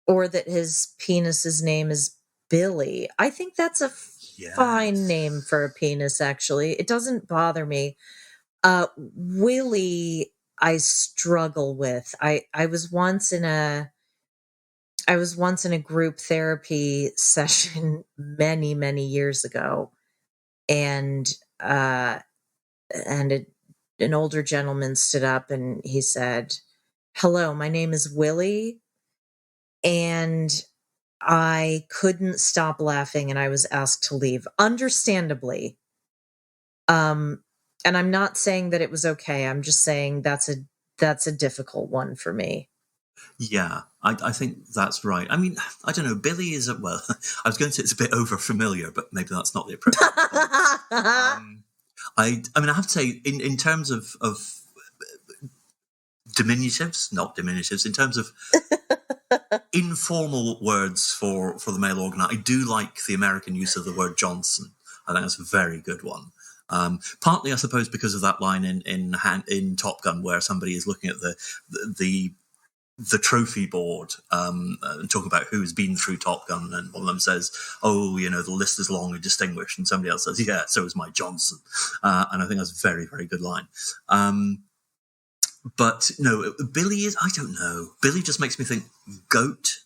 that his penis's name is Billy. I think that's a fine name for a penis, actually. It doesn't bother me. Willie, I struggle with. I was once in a group therapy session many, many years ago, and an older gentleman stood up and he said, "Hello, my name is Willie," and I couldn't stop laughing and I was asked to leave, understandably. And I'm not saying that it was okay. I'm just saying that's a difficult one for me. Yeah, I think that's right. I mean, I don't know. Billy is well. I was going to say it's a bit over familiar, but maybe that's not the appropriate point. I mean, I have to say, in terms of diminutives, not diminutives, in terms of informal words for the male organ, I do like the American use of the word Johnson. I think that's a very good one. Partly, I suppose, because of that line in Top Gun where somebody is looking at the trophy board and talking about who's been through Top Gun, and one of them says, "Oh, you know, the list is long and distinguished," and somebody else says, "Yeah, so is my Johnson," and I think that's a very, very good line. But no, Billy is, I don't know. Billy just makes me think goat,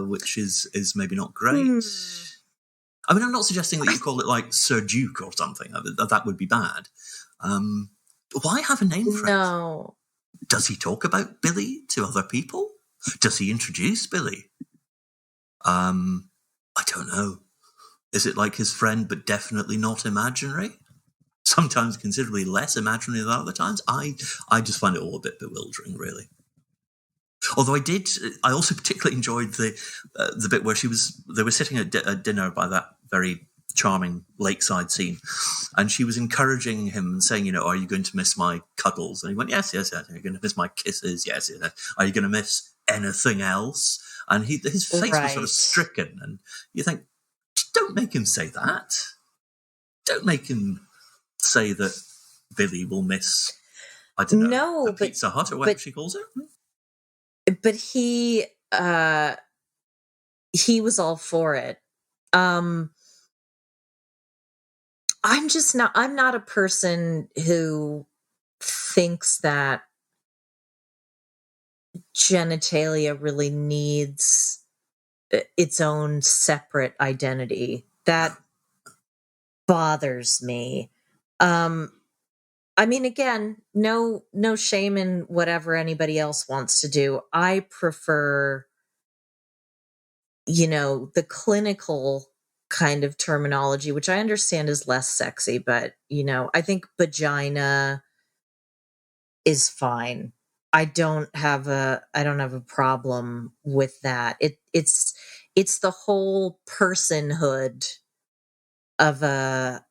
which is maybe not great. I mean, I'm not suggesting that you call it like Sir Duke or something. That would be bad. Why have a name for it? Does he talk about Billy to other people? Does he introduce Billy? I don't know. Is it like his friend, but definitely not imaginary? Sometimes considerably less imaginary than other times. I just find it all a bit bewildering, really. Although I also particularly enjoyed the bit where they were sitting at dinner by that very charming lakeside scene, and she was encouraging him and saying, you know, "Are you going to miss my cuddles?" And he went, yes. Are you going to miss my kisses? Yes. Are you going to miss anything else? And his face was sort of stricken, and you think, don't make him say that. Don't make him say that Billy will miss, I don't know, Pizza Hut or whatever she calls it. But he was all for it. I'm not a person who thinks that genitalia really needs its own separate identity. That bothers me. I mean, again, no shame in whatever anybody else wants to do. I prefer, you know, the clinical kind of terminology, which I understand is less sexy, but, you know, I think vagina is fine. I don't have a problem with that. It's the whole personhood of a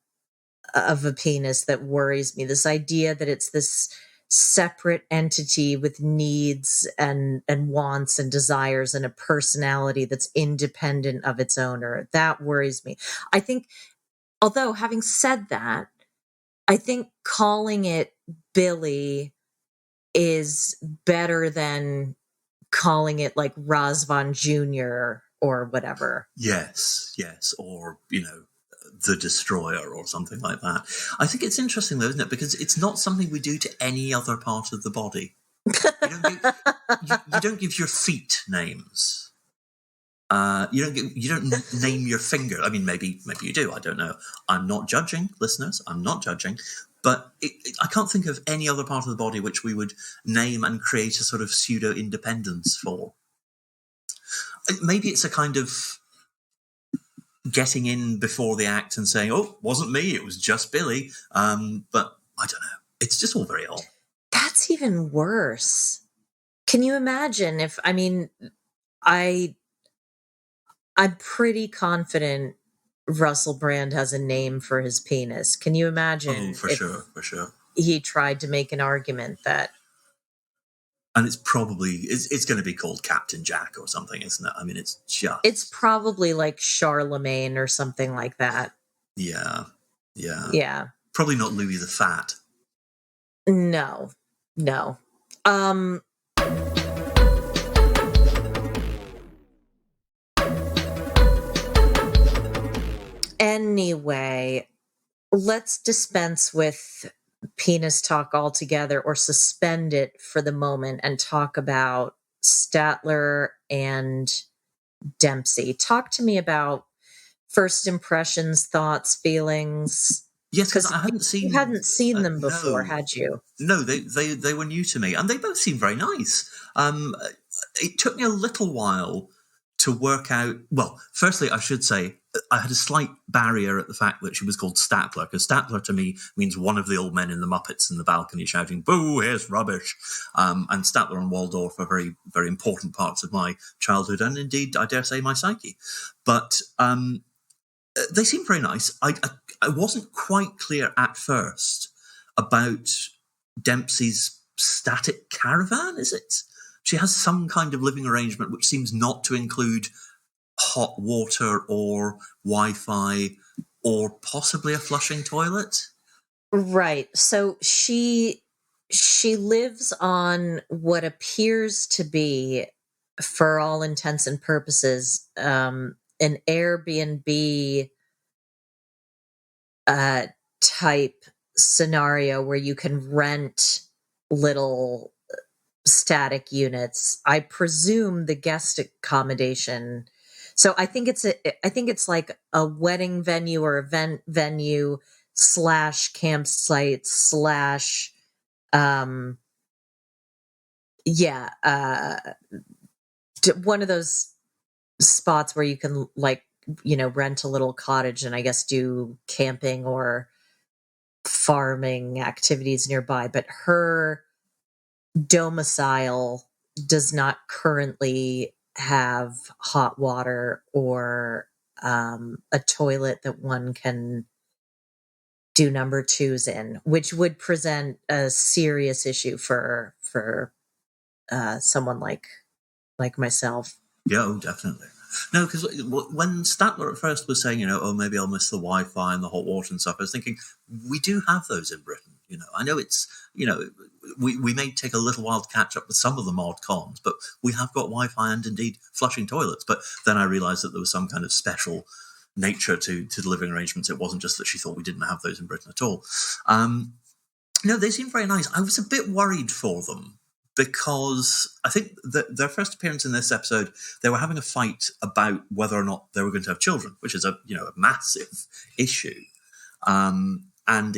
penis that worries me. This idea that it's this separate entity with needs and wants and desires and a personality that's independent of its owner. That worries me. I think, although having said that, I think calling it Billy is better than calling it like Razvan Jr. or whatever. Yes. Or, you know, the Destroyer or something like that. I think it's interesting though, isn't it? Because it's not something we do to any other part of the body. You don't give your feet names. You don't name your finger. I mean, maybe you do. I don't know. I'm not judging, listeners. I'm not judging. But I can't think of any other part of the body which we would name and create a sort of pseudo-independence for. Maybe it's a kind of getting in before the act and saying, "Oh, wasn't me, it was just Billy." But I don't know. It's just all very odd. That's even worse. Can you imagine if, I mean, I'm pretty confident Russell Brand has a name for his penis. Can you imagine? Oh, for sure. He tried to make an argument that. And it's probably, it's going to be called Captain Jack or something, isn't it? I mean, it's probably like Charlemagne or something like that. Yeah. Yeah. Probably not Louis the Fat. No. Anyway, let's dispense with penis talk altogether or suspend it for the moment and talk about Statler and Dempsey. Talk to me about first impressions, thoughts, feelings. Yes, because Because I hadn't you seen. hadn't seen them before, No, had you? no, they were new to me, and they both seemed very nice. It took me a little while to work out. Well, firstly, I should say I had a slight barrier at the fact that she was called Statler, because Statler to me means one of the old men in the Muppets in the balcony shouting, "Boo! Here's rubbish!" And Statler and Waldorf are very, very important parts of my childhood, and indeed, I dare say, my psyche. But they seem very nice. I wasn't quite clear at first about Dempsey's static caravan, is it? She has some kind of living arrangement which seems not to include hot water or Wi-Fi or possibly a flushing toilet. Right. So she lives on what appears to be, for all intents and purposes, an Airbnb type scenario where you can rent little static units. I presume the guest accommodation. So I think it's like a wedding venue or event venue slash campsite slash yeah one of those spots where you can, like, rent a little cottage and I guess do camping or farming activities nearby. But her domicile does not currently have hot water or a toilet that one can do number twos in, which would present a serious issue for someone like myself. Yeah, oh, definitely. No, because when Statler at first was saying, oh, maybe I'll miss the Wi-Fi and the hot water and stuff, I was thinking, we do have those in Britain. I know it's, we may take a little while to catch up with some of the mod cons, but we have got Wi-Fi and indeed flushing toilets. But then I realised that there was some kind of special nature to the living arrangements. It wasn't just that she thought we didn't have those in Britain at all. No, they seem very nice. I was a bit worried for them, because I think that their first appearance in this episode, they were having a fight about whether or not they were going to have children, which is a massive issue. And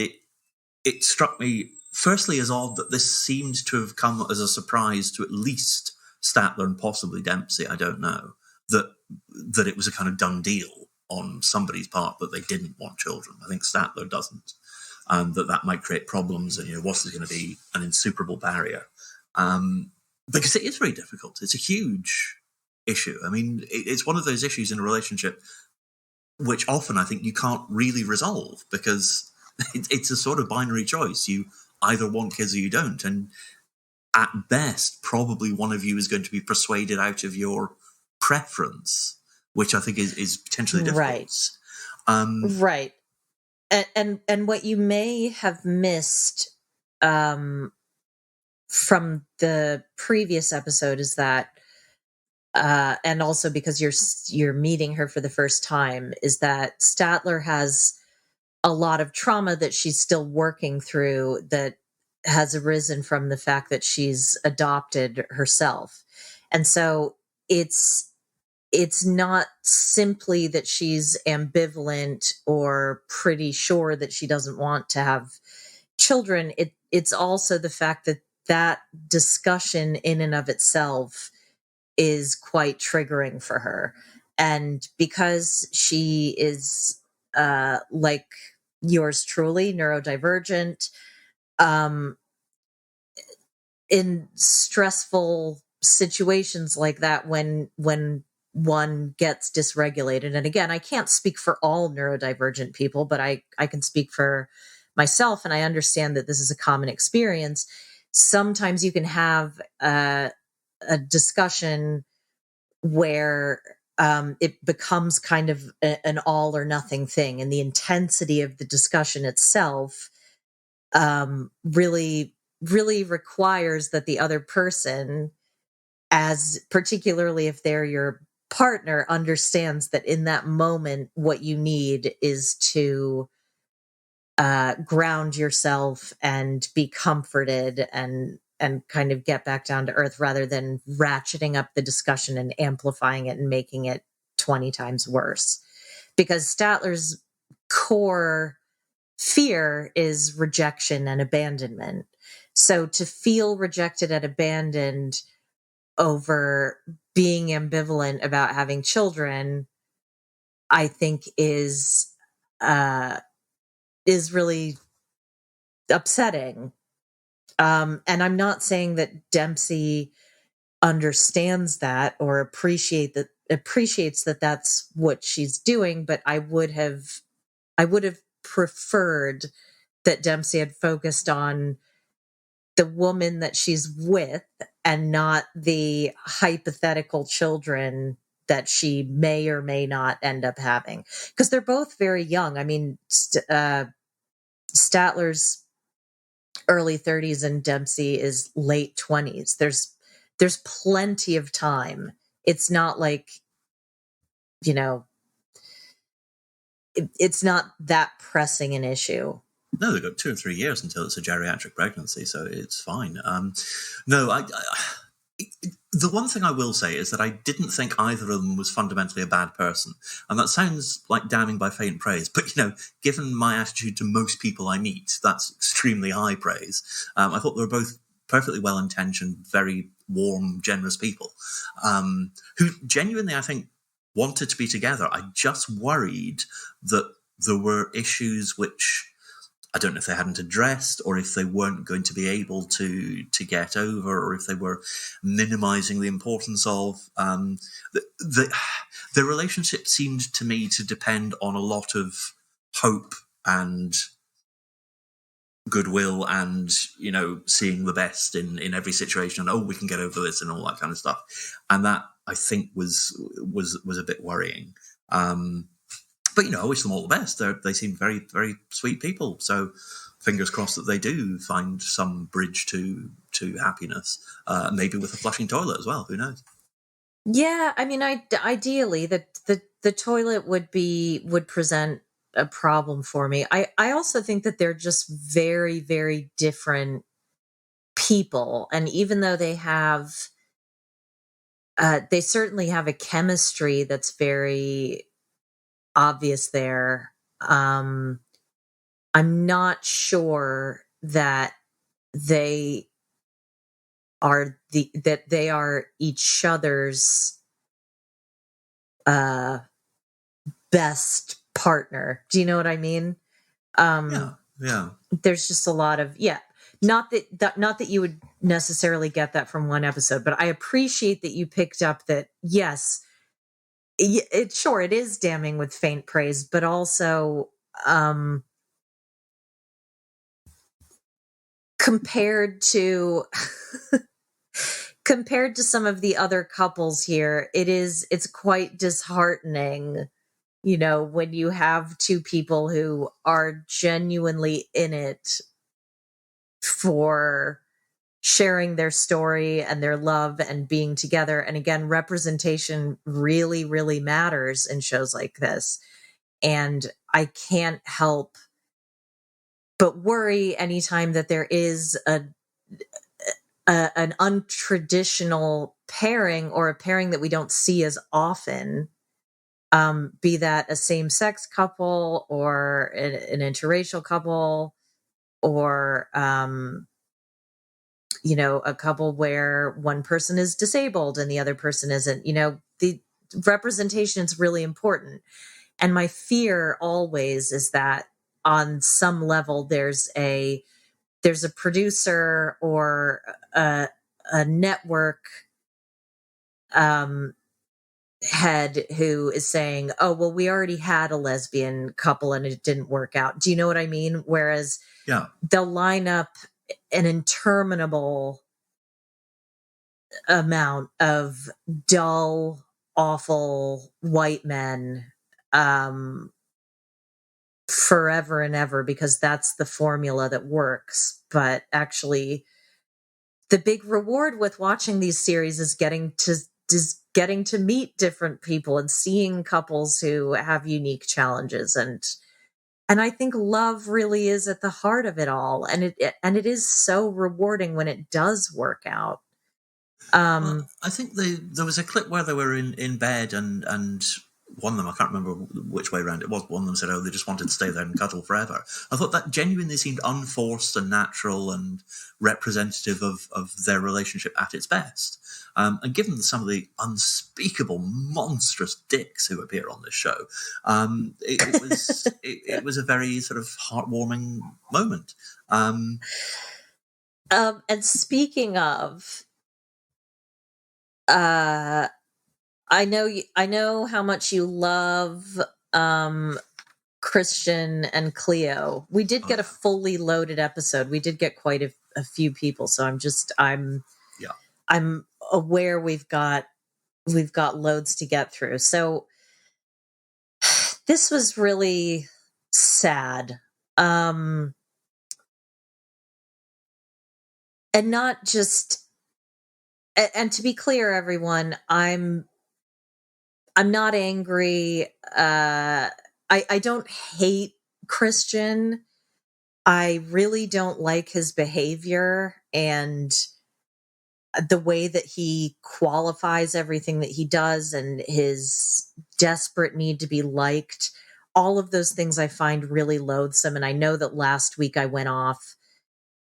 it struck me firstly as odd that this seemed to have come as a surprise to at least Statler and possibly Dempsey. I don't know that it was a kind of done deal on somebody's part that they didn't want children. I think Statler doesn't, and that might create problems. And what's going to be an insuperable barrier. Because it is very difficult. It's a huge issue. I mean, it's one of those issues in a relationship which often I think you can't really resolve, because it's a sort of binary choice. You either want kids or you don't. And at best, probably one of you is going to be persuaded out of your preference, which I think is potentially difficult. Right. And what you may have missed from the previous episode is that, and also because you're meeting her for the first time, is that Statler has a lot of trauma that she's still working through, that has arisen from the fact that she's adopted herself. And so it's not simply that she's ambivalent or pretty sure that she doesn't want to have children. It's also the fact that discussion in and of itself is quite triggering for her. And because she is, like yours truly, neurodivergent, in stressful situations like that, when one gets dysregulated, and again, I can't speak for all neurodivergent people, but I can speak for myself, and I understand that this is a common experience. Sometimes you can have a discussion where it becomes kind of an all or nothing thing, and the intensity of the discussion itself really requires that the other person, as particularly if they're your partner, understands that in that moment what you need is to ground yourself and be comforted and kind of get back down to earth, rather than ratcheting up the discussion and amplifying it and making it 20 times worse. Because Statler's core fear is rejection and abandonment. So to feel rejected and abandoned over being ambivalent about having children, I think is really upsetting. And I'm not saying that Dempsey understands that or appreciates that that's what she's doing, but I would have preferred that Dempsey had focused on the woman that she's with and not the hypothetical children that she may or may not end up having, because they're both very young. I mean, Statler's early 30s and Dempsey is late 20s. There's plenty of time. It's not like, it's not that pressing an issue. No, they've got 2 or 3 years until it's a geriatric pregnancy, so it's fine. The one thing I will say is that I didn't think either of them was fundamentally a bad person. And that sounds like damning by faint praise, but, given my attitude to most people I meet, that's extremely high praise. I thought they were both perfectly well-intentioned, very warm, generous people, who genuinely, I think, wanted to be together. I just worried that there were issues which I don't know if they hadn't addressed, or if they weren't going to be able to get over, or if they were minimizing the importance of the relationship seemed to me to depend on a lot of hope and goodwill and, seeing the best in every situation, and we can get over this and all that kind of stuff. And that, I think, was a bit worrying. But, I wish them all the best. They seem very, very sweet people. So fingers crossed that they do find some bridge to happiness, maybe with a flushing toilet as well. Who knows? Yeah, I mean, ideally, the toilet would present a problem for me. I also think that they're just very, very different people. And even though they certainly have a chemistry that's very obvious there. I'm not sure that they are each other's best partner. Do you know what I mean? Yeah. There's just a lot of not that you would necessarily get that from one episode, but I appreciate that you picked up that, yes, it is damning with faint praise, but also compared to some of the other couples here, it's quite disheartening, when you have two people who are genuinely in it for sharing their story and their love and being together. And again, representation really, really matters in shows like this. And I can't help but worry anytime that there is an untraditional pairing, or a pairing that we don't see as often, be that a same-sex couple or an interracial couple, or a couple where one person is disabled and the other person isn't. The representation is really important. And my fear always is that on some level there's a producer or a network head who is saying, oh, well, we already had a lesbian couple and it didn't work out. Do you know what I mean? Whereas they'll line up an interminable amount of dull, awful white men forever and ever, because that's the formula that works. But actually, the big reward with watching these series is getting to meet different people and seeing couples who have unique challenges. And And I think love really is at the heart of it all, and it is so rewarding when it does work out. Well, I think there was a clip where they were in bed, and one of them, I can't remember which way around it was, one of them said, oh, they just wanted to stay there and cuddle forever. I thought that genuinely seemed unforced and natural and representative of their relationship at its best. And given some of the unspeakable, monstrous dicks who appear on this show, it was a very sort of heartwarming moment. And speaking of, I know how much you love Christian and Cleo. We did get a fully loaded episode. We did get quite a few people, so I'm aware we've got loads to get through. So this was really sad. And not just, and to be clear, everyone, I'm not angry. I don't hate Christian. I really don't like his behavior and the way that he qualifies everything that he does and his desperate need to be liked. All of those things I find really loathsome. And I know that last week I went off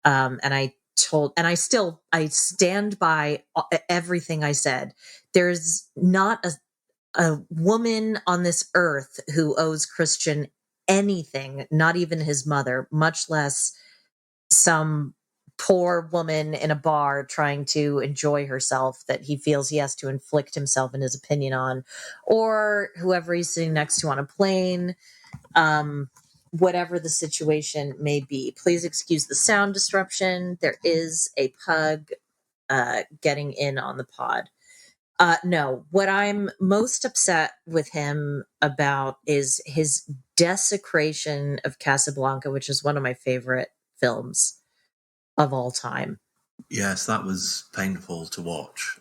and I stand by everything I said. There's not a woman on this earth who owes Christian anything, not even his mother, much less some poor woman in a bar trying to enjoy herself that he feels he has to inflict himself and his opinion on, or whoever he's sitting next to on a plane. Whatever the situation may be. Please excuse the sound disruption. There is a pug getting in on the pod. No, what I'm most upset with him about is his desecration of Casablanca, which is one of my favorite films of all time. Yes, that was painful to watch.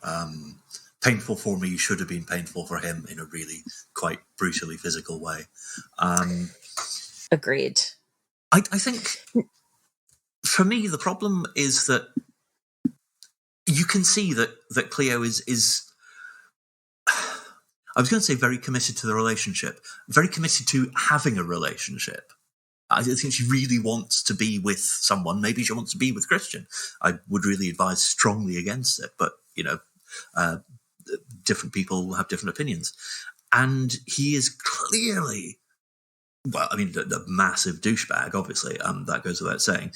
Painful for me, should have been painful for him in a really quite brutally physical way. Agreed. I think for me, the problem is that you can see that Cleo is I was going to say very committed to the relationship, very committed to having a relationship. I think she really wants to be with someone. Maybe she wants to be with Christian. I would really advise strongly against it, but, different people have different opinions. And he is clearly, well, I mean, the massive douchebag, obviously, that goes without saying.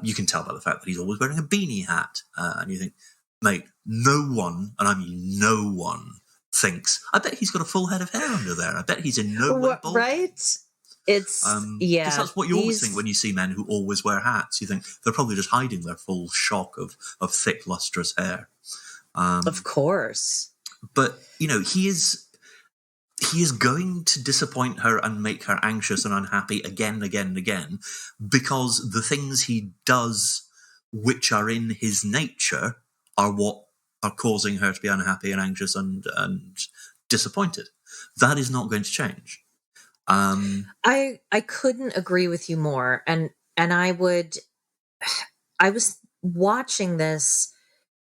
You can tell by the fact that he's always wearing a beanie hat. And you think, mate, no one, and I mean no one, thinks, I bet he's got a full head of hair under there. I bet he's in no way bald. Right? It's, yeah. Because that's what you always think when you see men who always wear hats. You think they're probably just hiding their full shock of thick, lustrous hair. Of course. But, he is going to disappoint her and make her anxious and unhappy again, because the things he does which are in his nature are what are causing her to be unhappy and anxious and disappointed. That is not going to change. I couldn't agree with you more. And I was watching this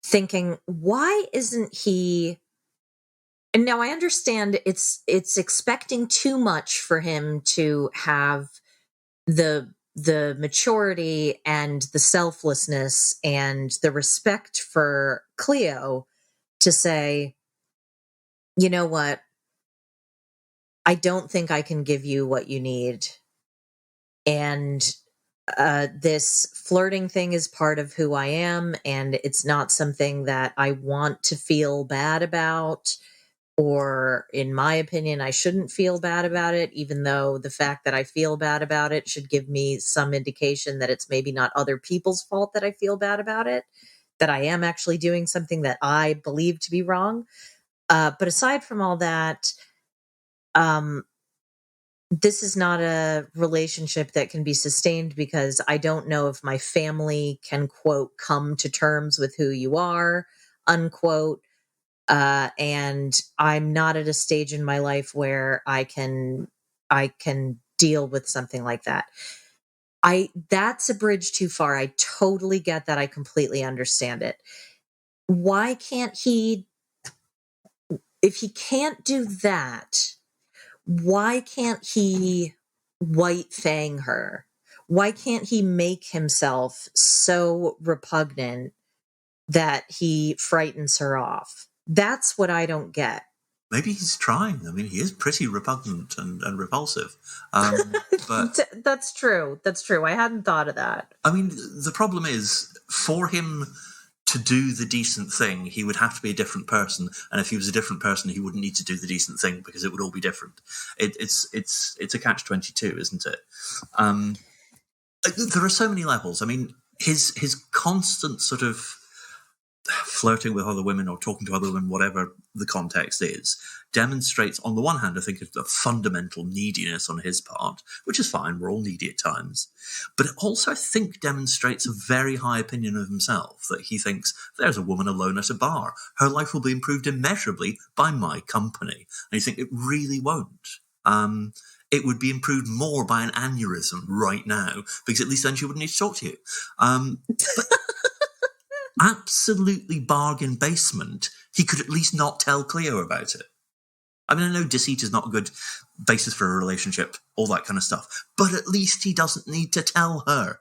thinking, why isn't he? And now I understand it's expecting too much for him to have the maturity and the selflessness and the respect for Cleo to say, you know what? I don't think I can give you what you need. And this flirting thing is part of who I am, and it's not something that I want to feel bad about. Or in my opinion, I shouldn't feel bad about it, even though the fact that I feel bad about it should give me some indication that it's maybe not other people's fault that I feel bad about it, that I am actually doing something that I believe to be wrong. But aside from all that, this is not a relationship that can be sustained because I don't know if my family can, quote, come to terms with who you are, unquote. And I'm not at a stage in my life where I can deal with something like that. That's a bridge too far. I totally get that. I completely understand it. Why can't he, if he can't do that, why can't he white fang her? Why can't he make himself so repugnant that he frightens her off? That's what I don't get. Maybe he's trying. I mean, he is pretty repugnant and repulsive. But That's true. That's true. I hadn't thought of that. I mean, the problem is, for him to do the decent thing, he would have to be a different person. And if he was a different person, he wouldn't need to do the decent thing because it would all be different. It's a catch-22, isn't it? There are so many levels. I mean, his constant sort of flirting with other women or talking to other women, whatever the context is, demonstrates, on the one hand, I think, a fundamental neediness on his part, which is fine. We're all needy at times. But it also, I think, demonstrates a very high opinion of himself, that he thinks, there's a woman alone at a bar. Her life will be improved immeasurably by my company. And you think it really won't. It would be improved more by an aneurysm right now, because at least then she wouldn't need to talk to you. But absolutely bargain basement, he could at least not tell Cleo about it. I mean, I know deceit is not a good basis for a relationship, all that kind of stuff, but at least he doesn't need to tell her.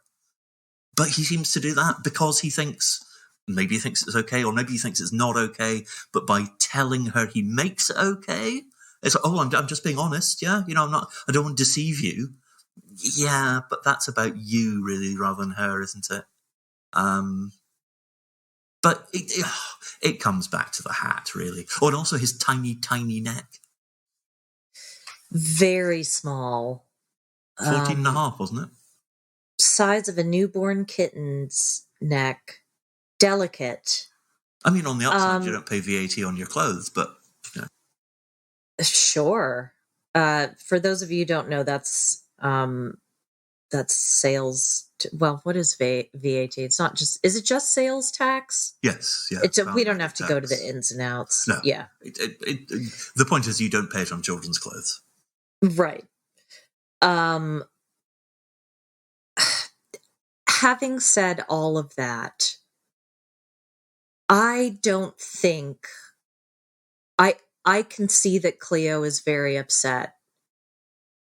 But he seems to do that because he thinks, maybe he thinks it's okay, or maybe he thinks it's not okay, but by telling her he makes it okay. It's like, oh, I'm just being honest, yeah? You know, I don't want to deceive you. Yeah, but that's about you, really, rather than her, isn't it? But it comes back to the hat, really. Oh, and also his tiny, tiny neck. Very small. 14 and a half, wasn't it? Size of a newborn kitten's neck. Delicate. I mean, on the upside, you don't pay VAT on your clothes, but, you know. Sure. For those of you who don't know, that's sales. Well, what is VAT? It's not just. Is it just sales tax? Yes. Yeah. We don't have to go to the ins and outs. No. Yeah. The point is, you don't pay it on children's clothes. Right. Having said all of that, I don't think I can see that Cleo is very upset.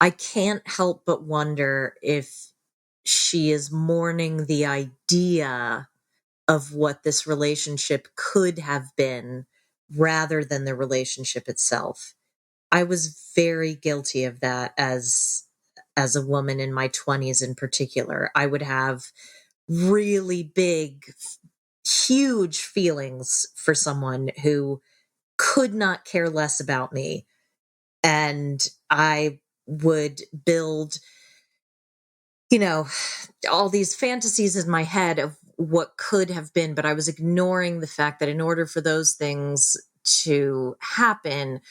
I can't help but wonder if she is mourning the idea of what this relationship could have been rather than the relationship itself. I was very guilty of that as a woman in my 20s in particular. I would have really big, huge feelings for someone who could not care less about me. And I would build, all these fantasies in my head of what could have been, but I was ignoring the fact that in order for those things to happen,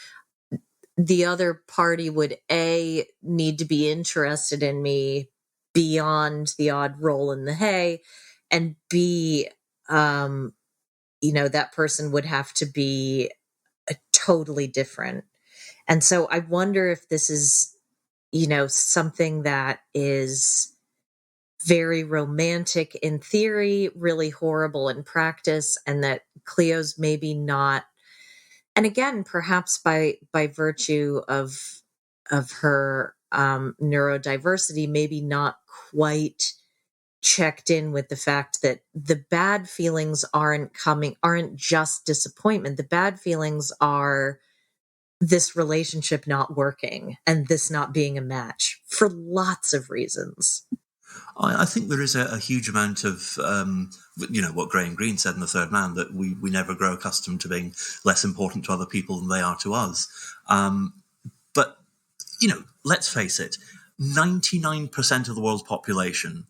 the other party would need to be interested in me beyond the odd roll in the hay, and B, that person would have to be totally different. And so I wonder if this is, something that is very romantic in theory, really horrible in practice, and that Cleo's maybe not. And again, perhaps by virtue of her neurodiversity, maybe not quite checked in with the fact that the bad feelings aren't just disappointment. The bad feelings are this relationship not working and this not being a match for lots of reasons. I think there is a huge amount of, what Graham Greene said in The Third Man, that we never grow accustomed to being less important to other people than they are to us. But, let's face it, 99% of the world's population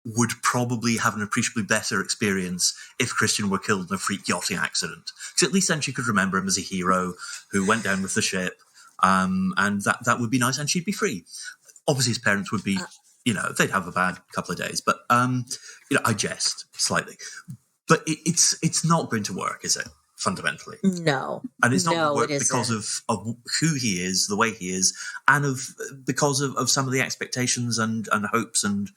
would probably have an appreciably better experience if Christian were killed in a freak yachting accident. Because at least then she could remember him as a hero who went down with the ship, and that would be nice, and she'd be free. Obviously, his parents would be... they'd have a bad couple of days, but, I jest slightly. But it's not going to work, is it? fundamentally. No. And it's not going to work it because of who he is, the way he is, and because of some of the expectations and hopes and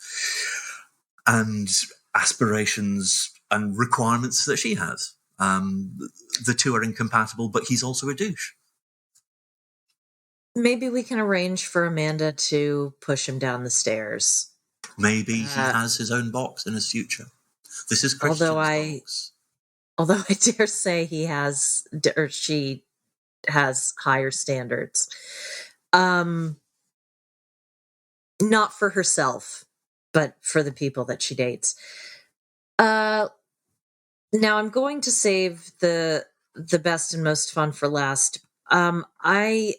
aspirations and requirements that she has. The two are incompatible, but he's also a douche. Maybe we can arrange for Amanda to push him down the stairs. Maybe he has his own box in his future. This is Christian's box. Although I dare say he has, or she has, higher standards. Not for herself, but for the people that she dates. Now I'm going to save the best and most fun for last. I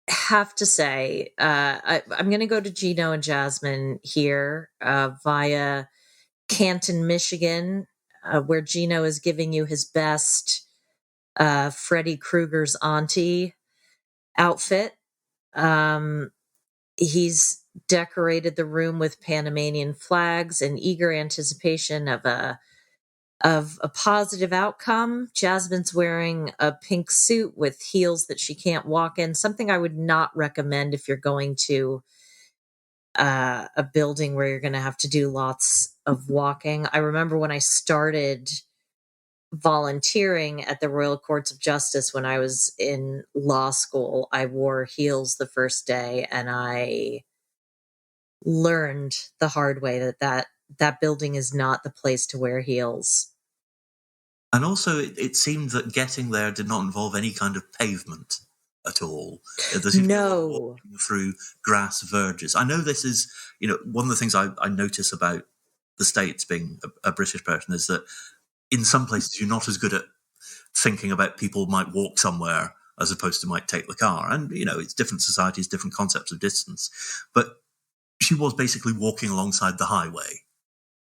have to say, I'm going to go to Gino and Jasmine here via Canton, Michigan, where Gino is giving you his best Freddy Krueger's auntie outfit. He's decorated the room with Panamanian flags in eager anticipation of a positive outcome. Jasmine's wearing a pink suit with heels that she can't walk in, something I would not recommend if you're going to a building where you're going to have to do lots of walking. I remember when I started volunteering at the Royal Courts of Justice when I was in law school, I wore heels the first day, and I learned the hard way that building is not the place to wear heels. And also, it seemed that getting there did not involve any kind of pavement at all. No. Walking through grass verges. I know this is, one of the things I notice about the States, being a British person, is that in some places you're not as good at thinking about people might walk somewhere as opposed to might take the car. And, it's different societies, different concepts of distance. But she was basically walking alongside the highway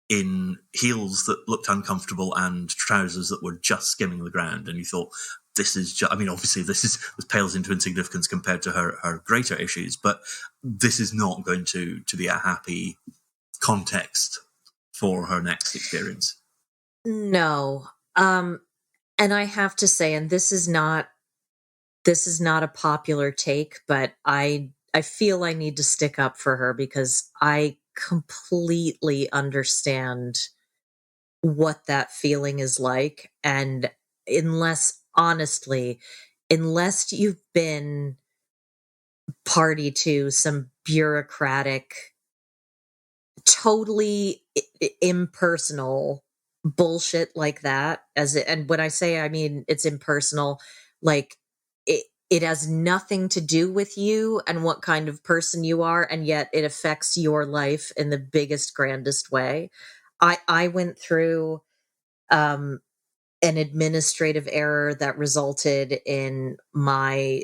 in heels that looked uncomfortable and trousers that were just skimming the ground. And you thought, this is just, obviously this pales into insignificance compared to her greater issues, but this is not going to be a happy context for her next experience. No. And I have to say, and this is not a popular take, but I feel I need to stick up for her because I completely understand what that feeling is like. And unless you've been party to some bureaucratic, totally impersonal bullshit like that, and when I say, I mean, it's impersonal, like it has nothing to do with you and what kind of person you are, and yet it affects your life in the biggest, grandest way. I went through an administrative error that resulted in my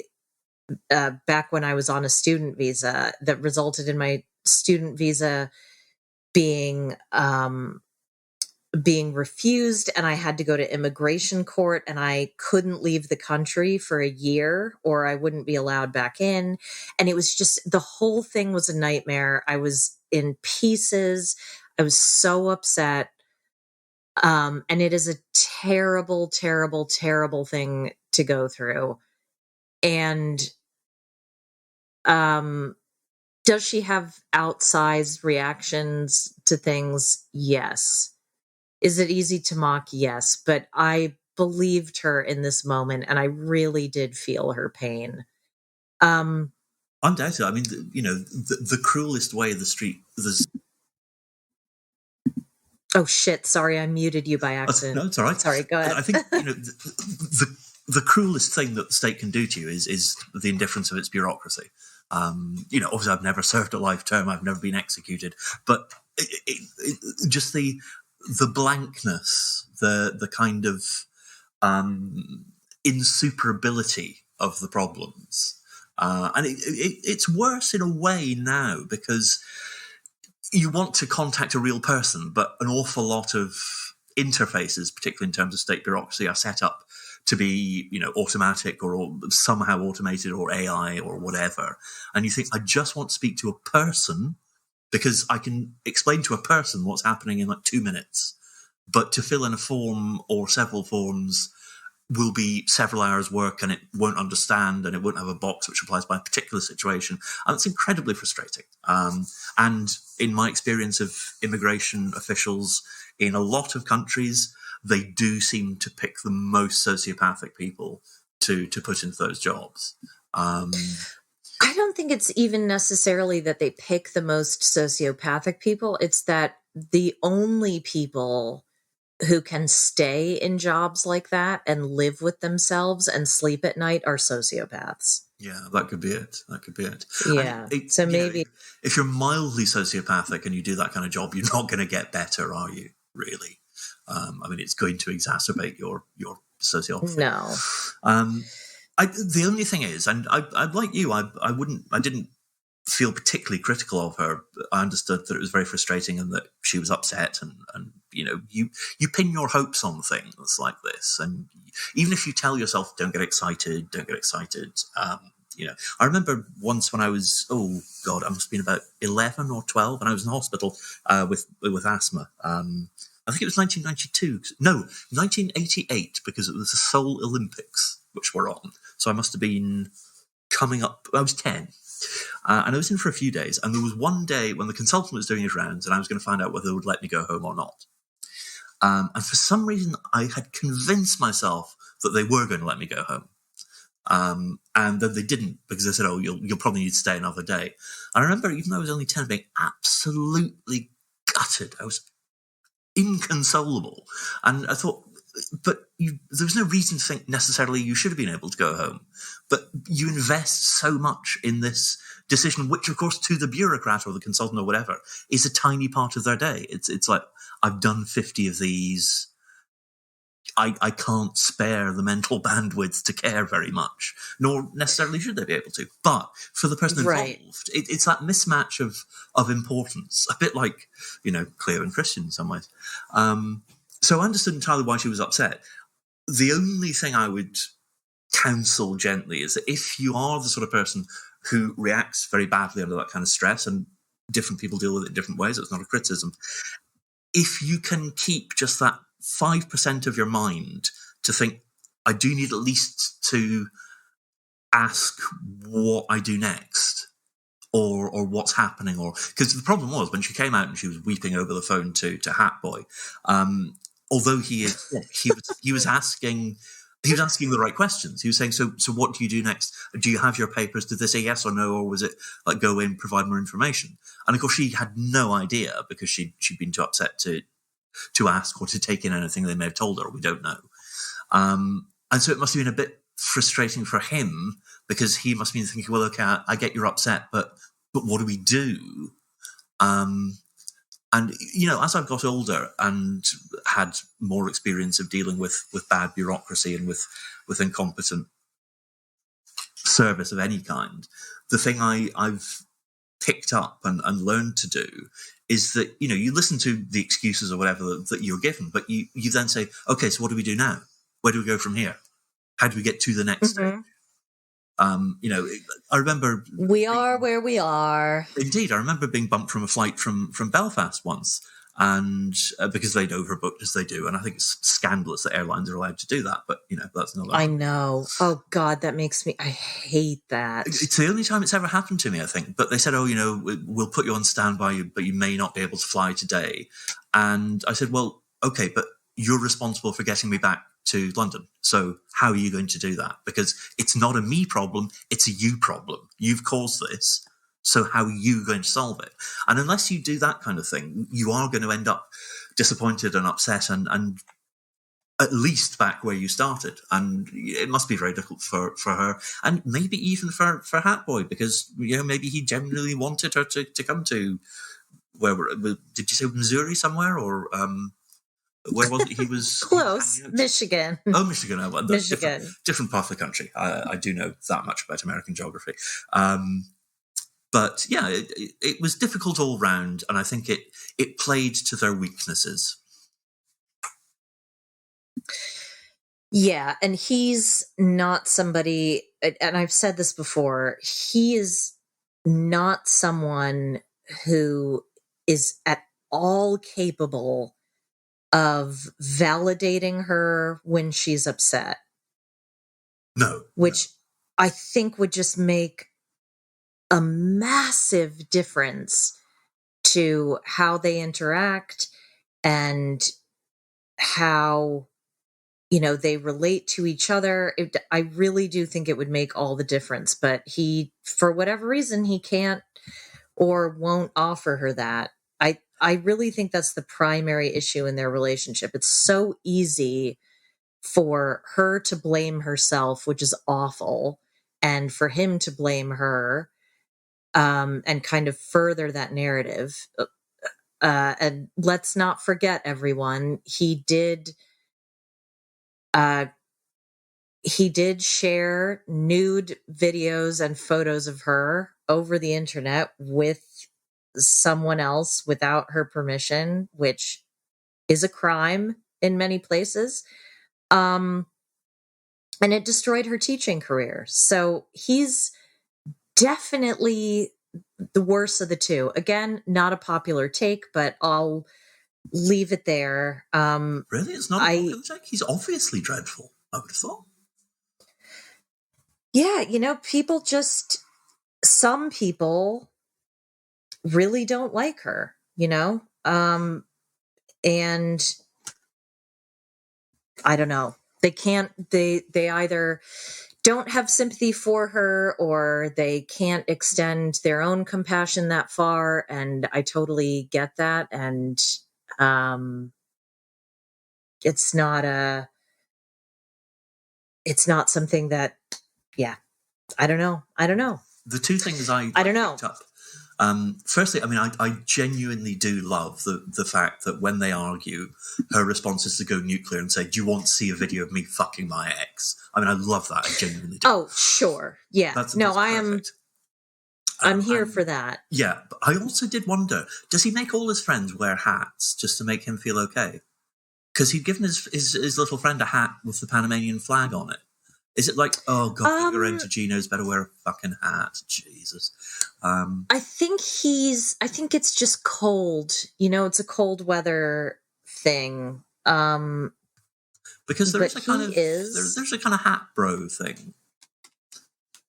back when I was on a student visa, that resulted in my student visa being refused, and I had to go to immigration court, and I couldn't leave the country for a year or I wouldn't be allowed back in. And it was just, the whole thing was a nightmare. I was in pieces. I was so upset. And it is a terrible, terrible, terrible thing to go through. And does she have outsized reactions to things? Yes. Is it easy to mock? Yes. But I believed her in this moment, and I really did feel her pain. Undoubtedly. I mean, the cruelest way the street... Oh, shit. Sorry, I muted you by accident. No, it's all right. Sorry, go ahead. I think, the cruelest thing that the state can do to you is the indifference of its bureaucracy. Obviously I've never served a life term, I've never been executed, but just the blankness, the kind of insuperability of the problems. And it's worse in a way now because you want to contact a real person, but an awful lot of interfaces, particularly in terms of state bureaucracy, are set up to be, automatic or somehow automated or AI or whatever. And you think, I just want to speak to a person because I can explain to a person what's happening in like 2 minutes. But to fill in a form or several forms will be several hours work and it won't understand and it won't have a box which applies by a particular situation. And it's incredibly frustrating. And in my experience of immigration officials in a lot of countries, they do seem to pick the most sociopathic people to put into those jobs. I don't think it's even necessarily that they pick the most sociopathic people. It's that the only people who can stay in jobs like that and live with themselves and sleep at night are sociopaths. Yeah, that could be it. That could be it. Yeah. So maybe if you're mildly sociopathic and you do that kind of job, you're not going to get better, are you? Really? I mean, it's going to exacerbate your sociopathy. No. The only thing is, and I like you, I didn't feel particularly critical of her. I understood that it was very frustrating and that she was upset, and you pin your hopes on things like this, and even if you tell yourself don't get excited. I remember once when I was, I must have been about 11 or 12, and I was in hospital with asthma. I think it was 1988, because it was the Seoul Olympics which were on. So I must have been coming up, I was 10. And I was in for a few days, and there was one day when the consultant was doing his rounds, and I was going to find out whether they would let me go home or not. And for some reason, I had convinced myself that they were going to let me go home. And then they didn't, because they said, you'll probably need to stay another day. And I remember, even though I was only 10, being absolutely gutted. I was inconsolable. And I thought, but there was no reason to think necessarily you should have been able to go home. But you invest so much in this decision, which, of course, to the bureaucrat or the consultant or whatever, is a tiny part of their day. It's like, I've done 50 of these. I can't spare the mental bandwidth to care very much, nor necessarily should they be able to. But for the person involved, Right. It's that mismatch of importance, a bit like, Cleo and Christian in some ways. So I understood entirely why she was upset. The only thing I would counsel gently is that if you are the sort of person who reacts very badly under that kind of stress, and different people deal with it in different ways, it's not a criticism, if you can keep just that 5% of your mind to think, I do need at least to ask what I do next, or what's happening, or because the problem was when she came out and she was weeping over the phone to Hat Boy, although he was asking the right questions. He was saying, so what do you do next? Do you have your papers? Did they say yes or no, or was it like go in, provide more information? And of course she had no idea, because she'd been too upset to ask or to take in anything they may have told her. We don't know. And so it must have been a bit frustrating for him, because he must have been thinking, well, okay, I get you're upset, but what do we do? And, as I've got older and had more experience of dealing with bad bureaucracy and with incompetent service of any kind, the thing I've picked up and learned to do is that, you listen to the excuses or whatever that you're given, but you then say, okay, so what do we do now? Where do we go from here? How do we get to the next stage? I remember... We are where we are. Indeed. I remember being bumped from a flight from Belfast once, and because they'd overbooked, as they do. And I think it's scandalous that airlines are allowed to do that, but, that's another... I know. Oh, God, that makes me... I hate that. It's the only time it's ever happened to me, I think. But they said, we'll put you on standby, but you may not be able to fly today. And I said, well, okay, but you're responsible for getting me back to London. So how are you going to do that? Because it's not a me problem, it's a you problem. You've caused this. So how are you going to solve it? And unless you do that kind of thing, you are going to end up disappointed and upset and at least back where you started. And it must be very difficult for her, and maybe even for Hat Boy, because maybe he genuinely wanted her to come to did you say Missouri somewhere, or where was it? He was close. Michigan. Oh, Michigan. Michigan. Different part of the country. I do know that much about American geography. But yeah, it was difficult all round, and I think it played to their weaknesses. Yeah, and he's not somebody, and I've said this before, he is not someone who is at all capable of validating her when she's upset. No. which I think would just make a massive difference to how they interact and how, they relate to each other. I really do think it would make all the difference, but for whatever reason, he can't or won't offer her that. I really think that's the primary issue in their relationship. It's so easy for her to blame herself, which is awful, and for him to blame her, and kind of further that narrative. And let's not forget, everyone, uh, he did share nude videos and photos of her over the internet with someone else without her permission, which is a crime in many places. And it destroyed her teaching career. So he's definitely the worst of the two. Again, not a popular take, but I'll leave it there. Really? It's not a popular take? He's obviously dreadful, I would have thought. Yeah, some people really don't like her, and I don't know. They either don't have sympathy for her or they can't extend their own compassion that far. And I totally get that. And, it's not something that, yeah, I don't know. The two things I don't know. picked up. Firstly, I mean, I genuinely do love the fact that when they argue, her response is to go nuclear and say, "Do you want to see a video of me fucking my ex?" I mean, I love that. I genuinely do. Oh, sure. Yeah. That's perfect. I'm here for that. Yeah, but I also did wonder, does he make all his friends wear hats just to make him feel okay? Because he'd given his little friend a hat with the Panamanian flag on it. Is it like, oh God, you're into Geno's, better wear a fucking hat? Jesus. I think it's just cold. It's a cold weather thing. Because there's a kind of hat bro thing.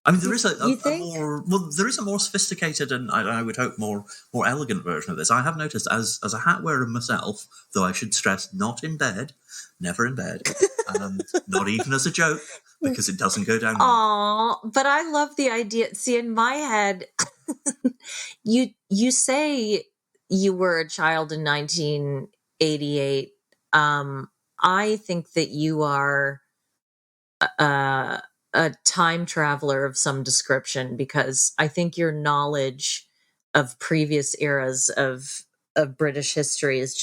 I mean, there is a more sophisticated and I would hope more elegant version of this. I have noticed as a hat wearer myself, though I should stress, not in bed, never in bed, not even as a joke, because it doesn't go down. Aw, but I love the idea. See, in my head, you say you were a child in 1988. I think that you are a time traveler of some description, because I think your knowledge of previous eras of British history is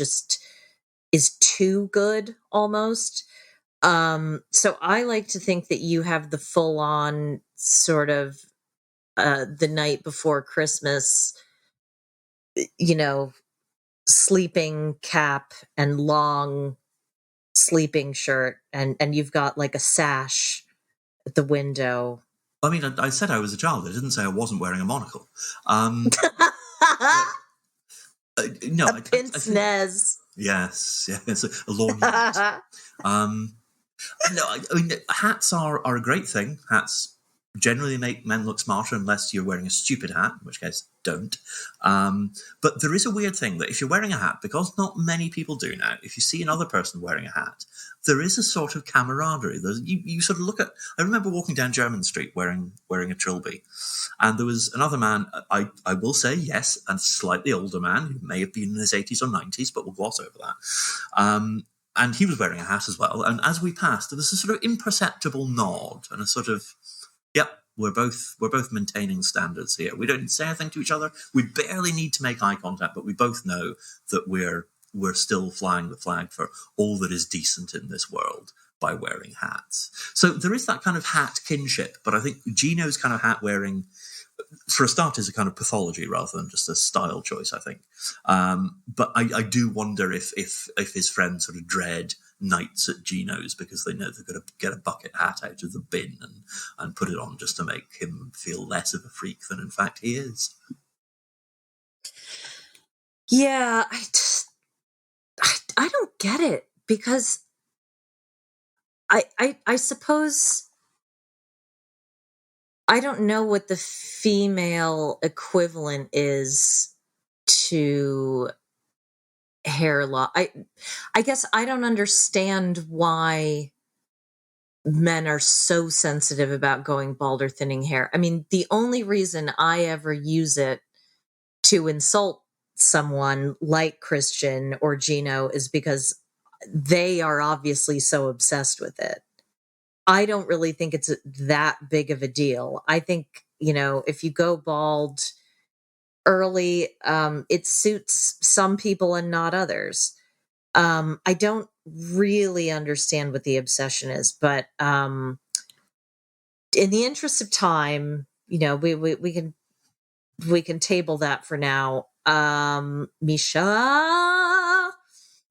too good almost. So I like to think that you have the full on sort of the night before Christmas, sleeping cap and long sleeping shirt, and you've got like a sash at the window. I mean, I said I was a child. I didn't say I wasn't wearing a monocle. No, a pince nez. Yes, a lawn hat. No, I mean, hats are a great thing. Hats generally make men look smarter unless you're wearing a stupid hat, in which case don't. But there is a weird thing that if you're wearing a hat, because not many people do now, if you see another person wearing a hat, there is a sort of camaraderie. You sort of look at... I remember walking down Jermyn Street wearing a trilby, and there was another man, I will say, yes, a slightly older man, who may have been in his 80s or 90s, but we'll gloss over that. And he was wearing a hat as well. And as we passed, there was a sort of imperceptible nod and a sort of, yep, we're both maintaining standards here. We don't say anything to each other. We barely need to make eye contact, but we both know that we're still flying the flag for all that is decent in this world by wearing hats. So there is that kind of hat kinship, but I think Geno's kind of hat wearing, for a start, is a kind of pathology rather than just a style choice, I think. But I do wonder if his friends sort of dread nights at Geno's because they know they're going to get a bucket hat out of the bin and put it on just to make him feel less of a freak than in fact he is. Yeah, I don't get it, because I suppose I don't know what the female equivalent is to hair loss. I guess I don't understand why men are so sensitive about going bald or thinning hair. I mean, the only reason I ever use it to insult someone like Christian or Gino is because they are obviously so obsessed with it. I don't really think it's that big of a deal. I think, if you go bald early, it suits some people and not others. I don't really understand what the obsession is, but in the interest of time, we can table that for now. Misha,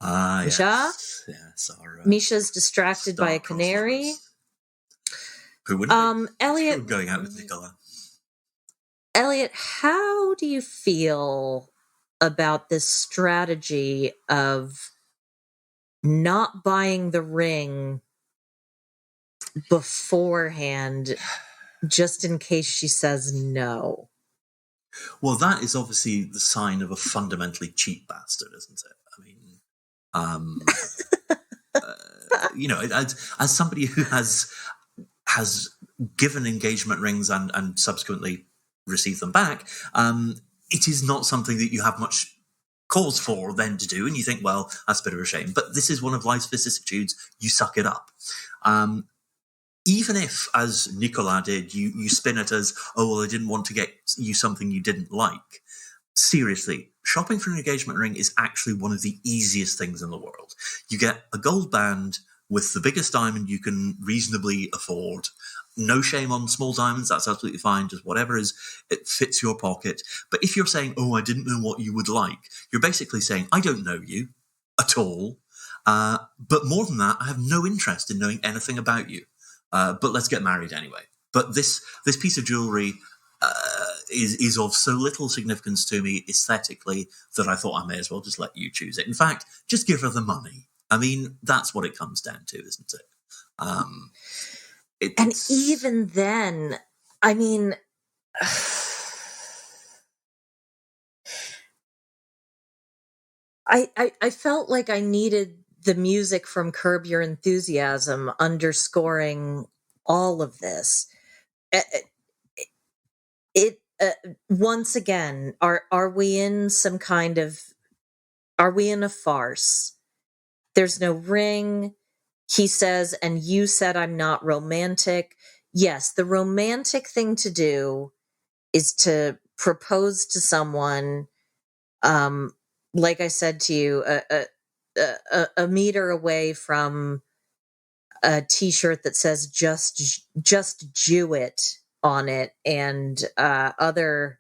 Yes, our Misha's distracted by a star-crossed canary. lovers. Who wouldn't be? Eliot, Going out with Nicola. Eliot, how do you feel about this strategy of not buying the ring beforehand, just in case she says no? Well, that is obviously the sign of a fundamentally cheap bastard, isn't it? I mean, as somebody who has given engagement rings and subsequently received them back, it is not something that you have much cause for then to do, and you think, well, that's a bit of a shame. But this is one of life's vicissitudes. You suck it up. Even if, as Nicola did, you spin it as, oh, well, I didn't want to get you something you didn't like. Seriously, shopping for an engagement ring is actually one of the easiest things in the world. You get a gold band with the biggest diamond you can reasonably afford. No shame on small diamonds, that's absolutely fine, just whatever it fits your pocket. But if you're saying, oh, I didn't know what you would like, you're basically saying, I don't know you at all. But more than that, I have no interest in knowing anything about you. But let's get married anyway. But this piece of jewelry is of so little significance to me aesthetically that I thought I may as well just let you choose it. In fact, just give her the money. I mean, that's what it comes down to, isn't it? And even then, I mean, I felt like I needed the music from Curb Your Enthusiasm underscoring all of this. Once again, are we in some kind of, are we in a farce? There's no ring. He says, and you said I'm not romantic. Yes, the romantic thing to do is to propose to someone, like I said to you, a meter away from a T-shirt that says "just Jew it" on it, and other,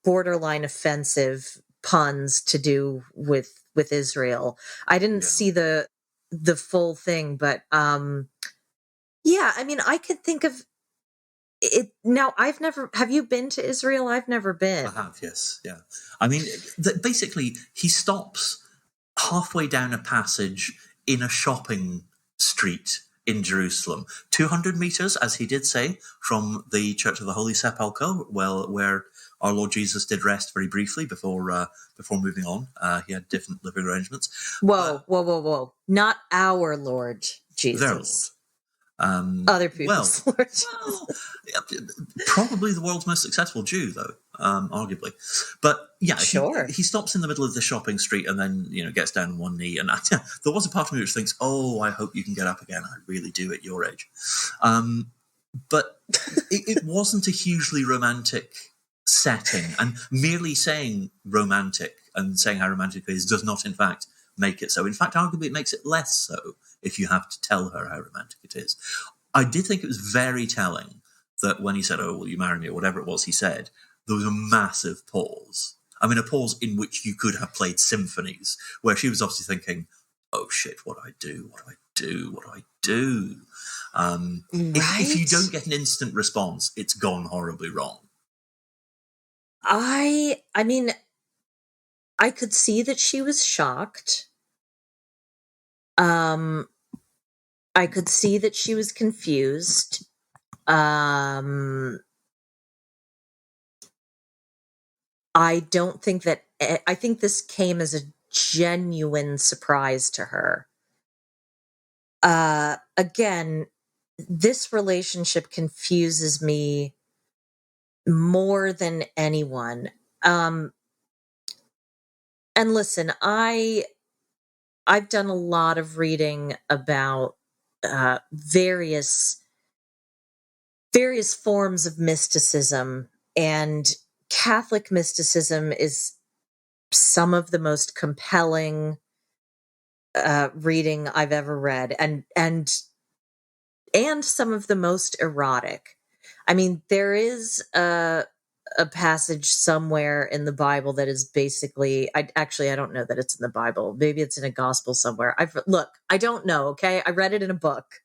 borderline offensive puns to do with Israel. I didn't see the full thing, but yeah, I mean, I could think of it now. Have you been to Israel? I've never been. I have, yes, yeah. I mean, basically, he stops halfway down a passage in a shopping street in Jerusalem, 200 meters, as he did say, from the Church of the Holy Sepulchre, where our Lord Jesus did rest very briefly before moving on. He had different living arrangements. Whoa! Not our Lord Jesus. Their Lord. Other people's Lord. Well, probably the world's most successful Jew, though, arguably. But yeah, sure. He stops in the middle of the shopping street and then gets down on one knee. And there was a part of me which thinks, "Oh, I hope you can get up again." I really do at your age. But it wasn't a hugely romantic setting, and merely saying romantic and saying how romantic it is does not, in fact, make it so. In fact, arguably, it makes it less so if you have to tell her how romantic it is. I did think it was very telling that when he said, "Oh, will you marry me?" or whatever it was he said, there was a massive pause. I mean, a pause in which you could have played symphonies, where she was obviously thinking, "Oh shit, what do I do? What do I do? What do I do?" Right? If you don't get an instant response, it's gone horribly wrong. I mean, I could see that she was shocked. I could see that she was confused. I don't think that, I think this came as a genuine surprise to her. Again, this relationship confuses me more than anyone. And listen, I've done a lot of reading about various forms of mysticism, and Catholic mysticism is some of the most compelling reading I've ever read, and some of the most erotic. I mean, there is a passage somewhere in the Bible that is basically, I don't know that it's in the Bible. Maybe it's in a gospel somewhere. I don't know. Okay. I read it in a book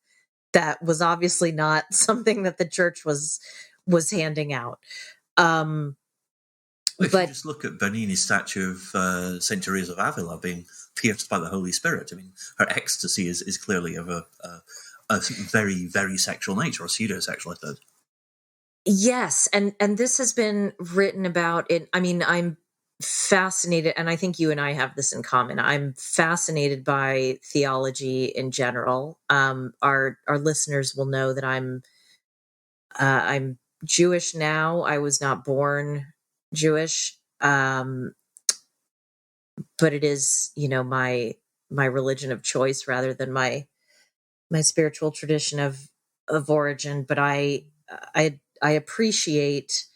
that was obviously not something that the church was handing out. If But you just look at Bernini's statue of Saint Teresa of Avila being pierced by the Holy Spirit, I mean, her ecstasy is clearly of a very, very sexual nature, or pseudo-sexual, I suppose. yes, and this has been written about it. I mean, I'm fascinated, and I think you and I have this in common. I'm fascinated by theology in general. Our listeners will know that I'm Jewish now. I was not born Jewish, but it is, my religion of choice rather than my spiritual tradition of origin. But I appreciate,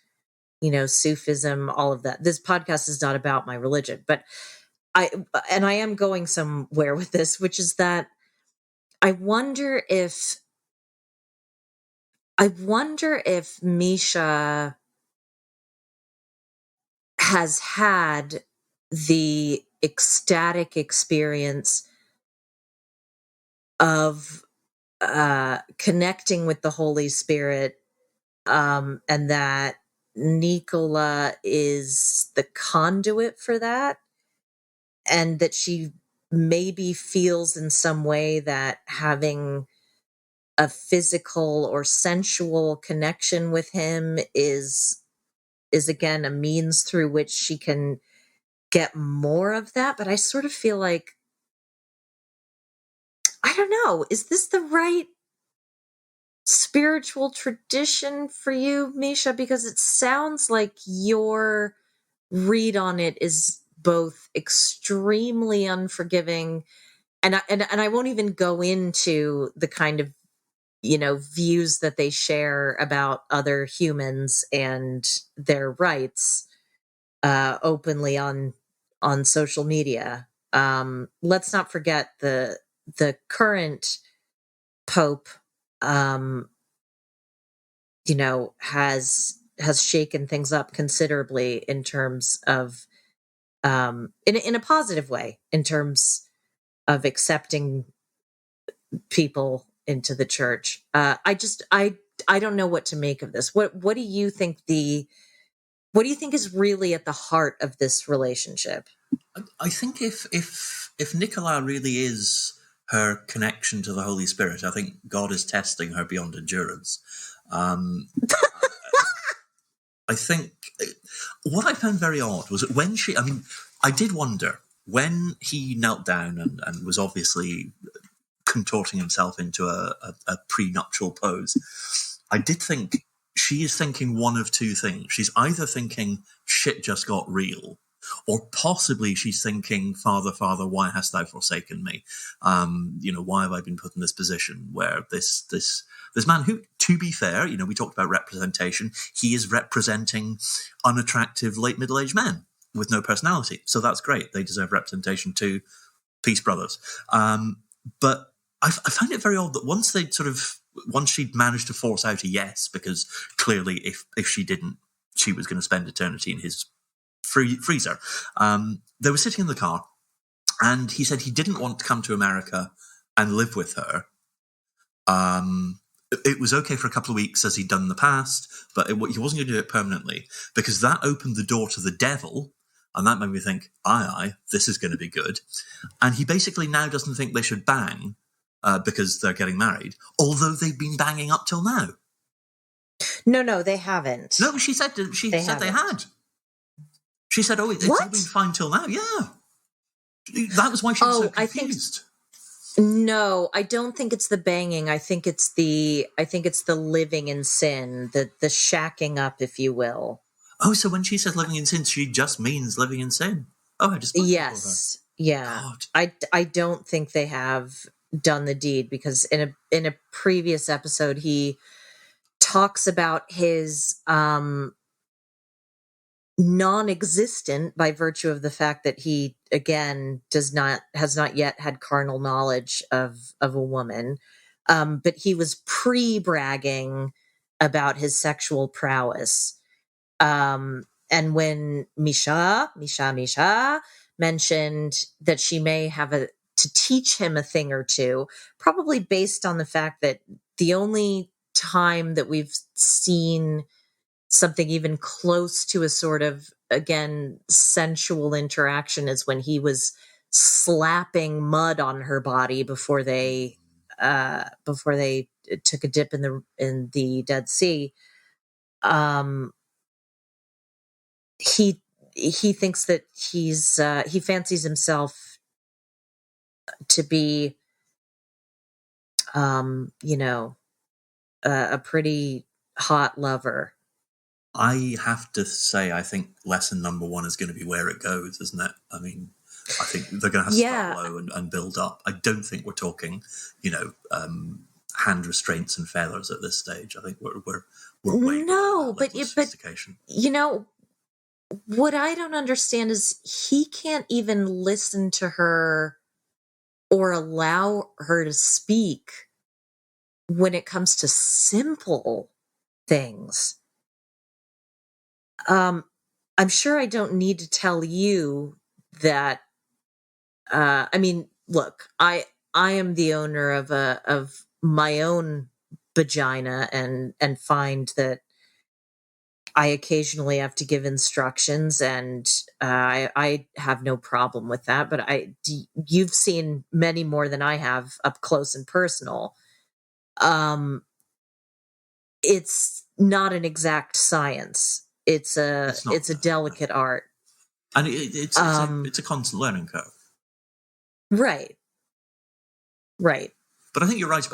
Sufism, all of that. This podcast is not about my religion, but I am going somewhere with this, which is that I wonder if Misha has had the ecstatic experience of connecting with the Holy Spirit, and that Nicola is the conduit for that, and that she maybe feels in some way that having a physical or sensual connection with him is again a means through which she can get more of that. But I sort of feel like, I don't know, is this the right spiritual tradition for you, Misha? Because it sounds like your read on it is both extremely unforgiving, and I won't even go into the kind of, views that they share about other humans and their rights openly on social media. Let's not forget the current pope, has shaken things up considerably in terms of, in a positive way, in terms of accepting people into the church. I don't know what to make of this. What do you think is really at the heart of this relationship? I think if Nicola really is her connection to the Holy Spirit, I think God is testing her beyond endurance. I think what I found very odd was that when I did wonder, when he knelt down and was obviously contorting himself into a prenuptial pose, I did think she is thinking one of two things. She's either thinking shit just got real, or possibly she's thinking, Father, Father, why hast thou forsaken me? Why have I been put in this position where this man who, to be fair, we talked about representation, he is representing unattractive late middle-aged men with no personality. So that's great. They deserve representation too. Peace, brothers. But I find it very odd that once she'd managed to force out a yes, because clearly if she didn't, she was going to spend eternity in his freezer. They were sitting in the car, and he said he didn't want to come to America and live with her. It was okay for a couple of weeks, as he'd done in the past, but he wasn't going to do it permanently, because that opened the door to the devil, and that made me think, aye, this is going to be good. And he basically now doesn't think they should bang because they're getting married, although they've been banging up till now. No, they haven't. No, she said they had. She said, "Oh, it's all been fine till now." Yeah, that was why she was so confused. No, I don't think it's the banging. I think it's the living in sin, the shacking up, if you will. Oh, so when she says living in sin, she just means living in sin. Oh, I just yes, yeah. God. I don't think they have done the deed, because in a previous episode he talks about his non-existent by virtue of the fact that he again has not yet had carnal knowledge of a woman, but he was pre-bragging about his sexual prowess, and when Misha mentioned that she may have to teach him a thing or two, probably based on the fact that the only time that we've seen something even close to a sort of, again, sensual interaction is when he was slapping mud on her body before they took a dip in the Dead Sea. He thinks that he fancies himself to be a pretty hot lover. I have to say, I think lesson number 1 is going to be where it goes, isn't it? I mean, I think they're going to have to start low and build up. I don't think we're talking, hand restraints and feathers at this stage. I think we're way below that level of sophistication. What I don't understand is he can't even listen to her or allow her to speak when it comes to simple things. I'm sure I don't need to tell you that. I mean, look, I am the owner of my own vagina, and find that I occasionally have to give instructions, and I have no problem with that. But you've seen many more than I have up close and personal. It's not an exact science. It's a delicate art, and it's a constant learning curve. Right. But I think you're right.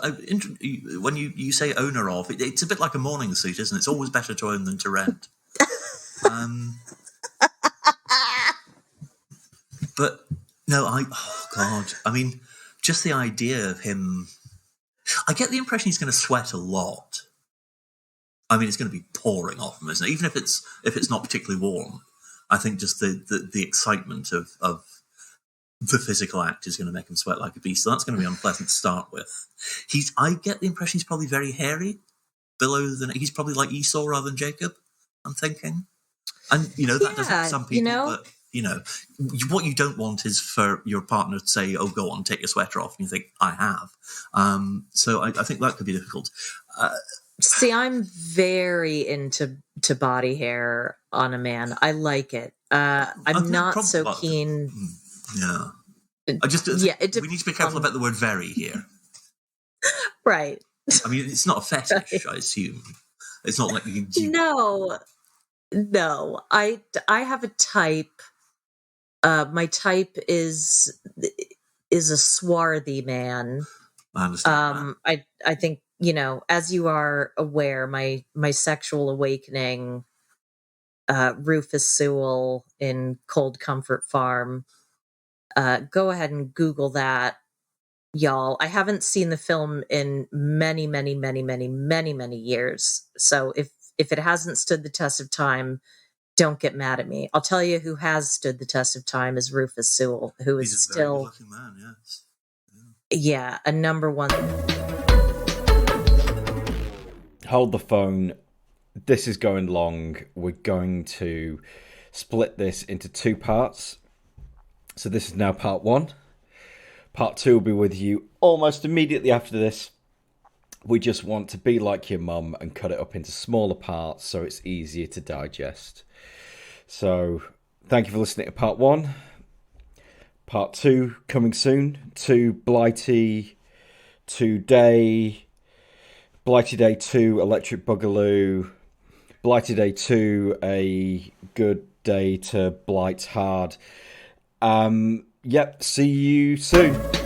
When you say owner of, it's a bit like a morning suit, isn't it? It's always better to own than to rent. But no, oh God. I mean, just the idea of him, I get the impression he's going to sweat a lot. I mean, it's going to be pouring off him, isn't it? Even if it's not particularly warm. I think just the excitement of the physical act is going to make him sweat like a beast. So that's going to be unpleasant to start with. I get the impression he's probably very hairy. He's probably like Esau rather than Jacob, I'm thinking. And, that doesn't some people, but, what you don't want is for your partner to say, oh, go on, take your sweater off. And you think, I have. So I think that could be difficult. See, I'm very into body hair on a man. I like it. I'm not so keen. Yeah. We need to be careful about the word very here. Right. I mean, it's not a fetish, right. I assume. It's not like you No. I have a type. My type is a swarthy man. I understand. I think, as you are aware, my sexual awakening, Rufus Sewell in Cold Comfort Farm. Go ahead and Google that, y'all. I haven't seen the film in many, many, many, many, many, many years. So if it hasn't stood the test of time, don't get mad at me. I'll tell you who has stood the test of time is Rufus Sewell, who is still a very good-looking man, yes. Yeah, a number 1. Hold the phone. This is going long. We're going to split this into 2 parts. So this is now part 1. Part 2 will be with you almost immediately after this. We just want to be like your mum and cut it up into smaller parts so it's easier to digest. So thank you for listening to part 1. Part 2 coming soon. 2 Blighty, 2 Day, Blighty Day 2, Electric Boogaloo, Blighty Day 2, a good day to blight hard. Yep, see you soon.